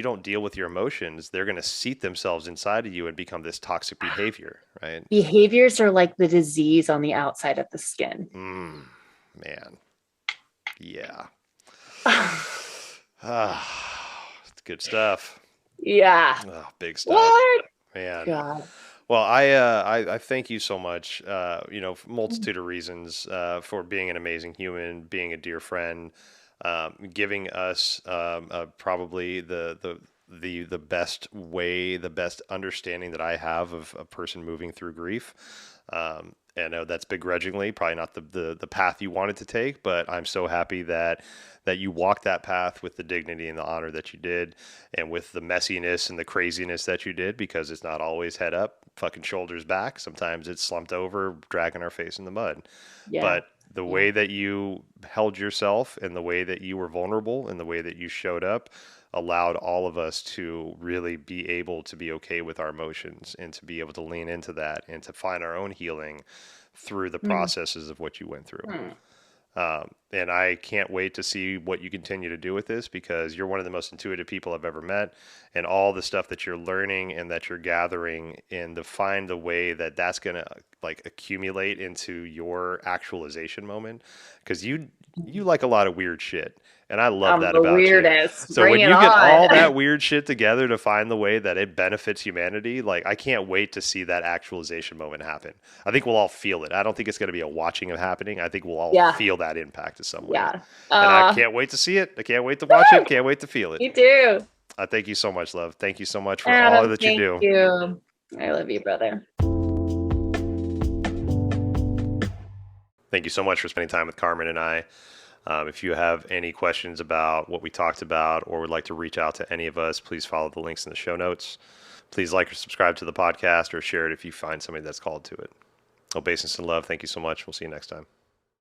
don't deal with your emotions, they're going to seat themselves inside of you and become this toxic behavior, right? Behaviors are like the disease on the outside of the skin. Man. Yeah. It's good stuff. Yeah. Oh, big stuff. What? Man. God. Well, I thank you so much, for a multitude of reasons, for being an amazing human, being a dear friend, giving us probably the best way, the best understanding that I have of a person moving through grief. I know that's begrudgingly, probably not the path you wanted to take, but I'm so happy that you walked that path with the dignity and the honor that you did, and with the messiness and the craziness that you did, because it's not always head up, fucking shoulders back. Sometimes it's slumped over, dragging our face in the mud. Yeah. But the way that you held yourself and the way that you were vulnerable and the way that you showed up allowed all of us to really be able to be okay with our emotions and to be able to lean into that and to find our own healing through the processes of what you went through. And I can't wait to see what you continue to do with this, because you're one of the most intuitive people I've ever met, and all the stuff that you're learning and that you're gathering, and to find the way that that's going to like accumulate into your actualization moment. Cause you like a lot of weird shit. And I love that about weirdest. You. So when you get all that weird shit together to find the way that it benefits humanity, like I can't wait to see that actualization moment happen. I think we'll all feel it. I don't think it's going to be a watching of happening. I think we'll all feel that impact in some way. Yeah. And I can't wait to see it. I can't wait to watch it. Can't wait to feel it. Me too. I thank you so much, love. Thank you so much for all that you do. Thank you. I love you, brother. Thank you so much for spending time with Carmen and I. If you have any questions about what we talked about or would like to reach out to any of us, please follow the links in the show notes. Please like or subscribe to the podcast or share it if you find somebody that's called to it. Obeisance and love. Thank you so much. We'll see you next time.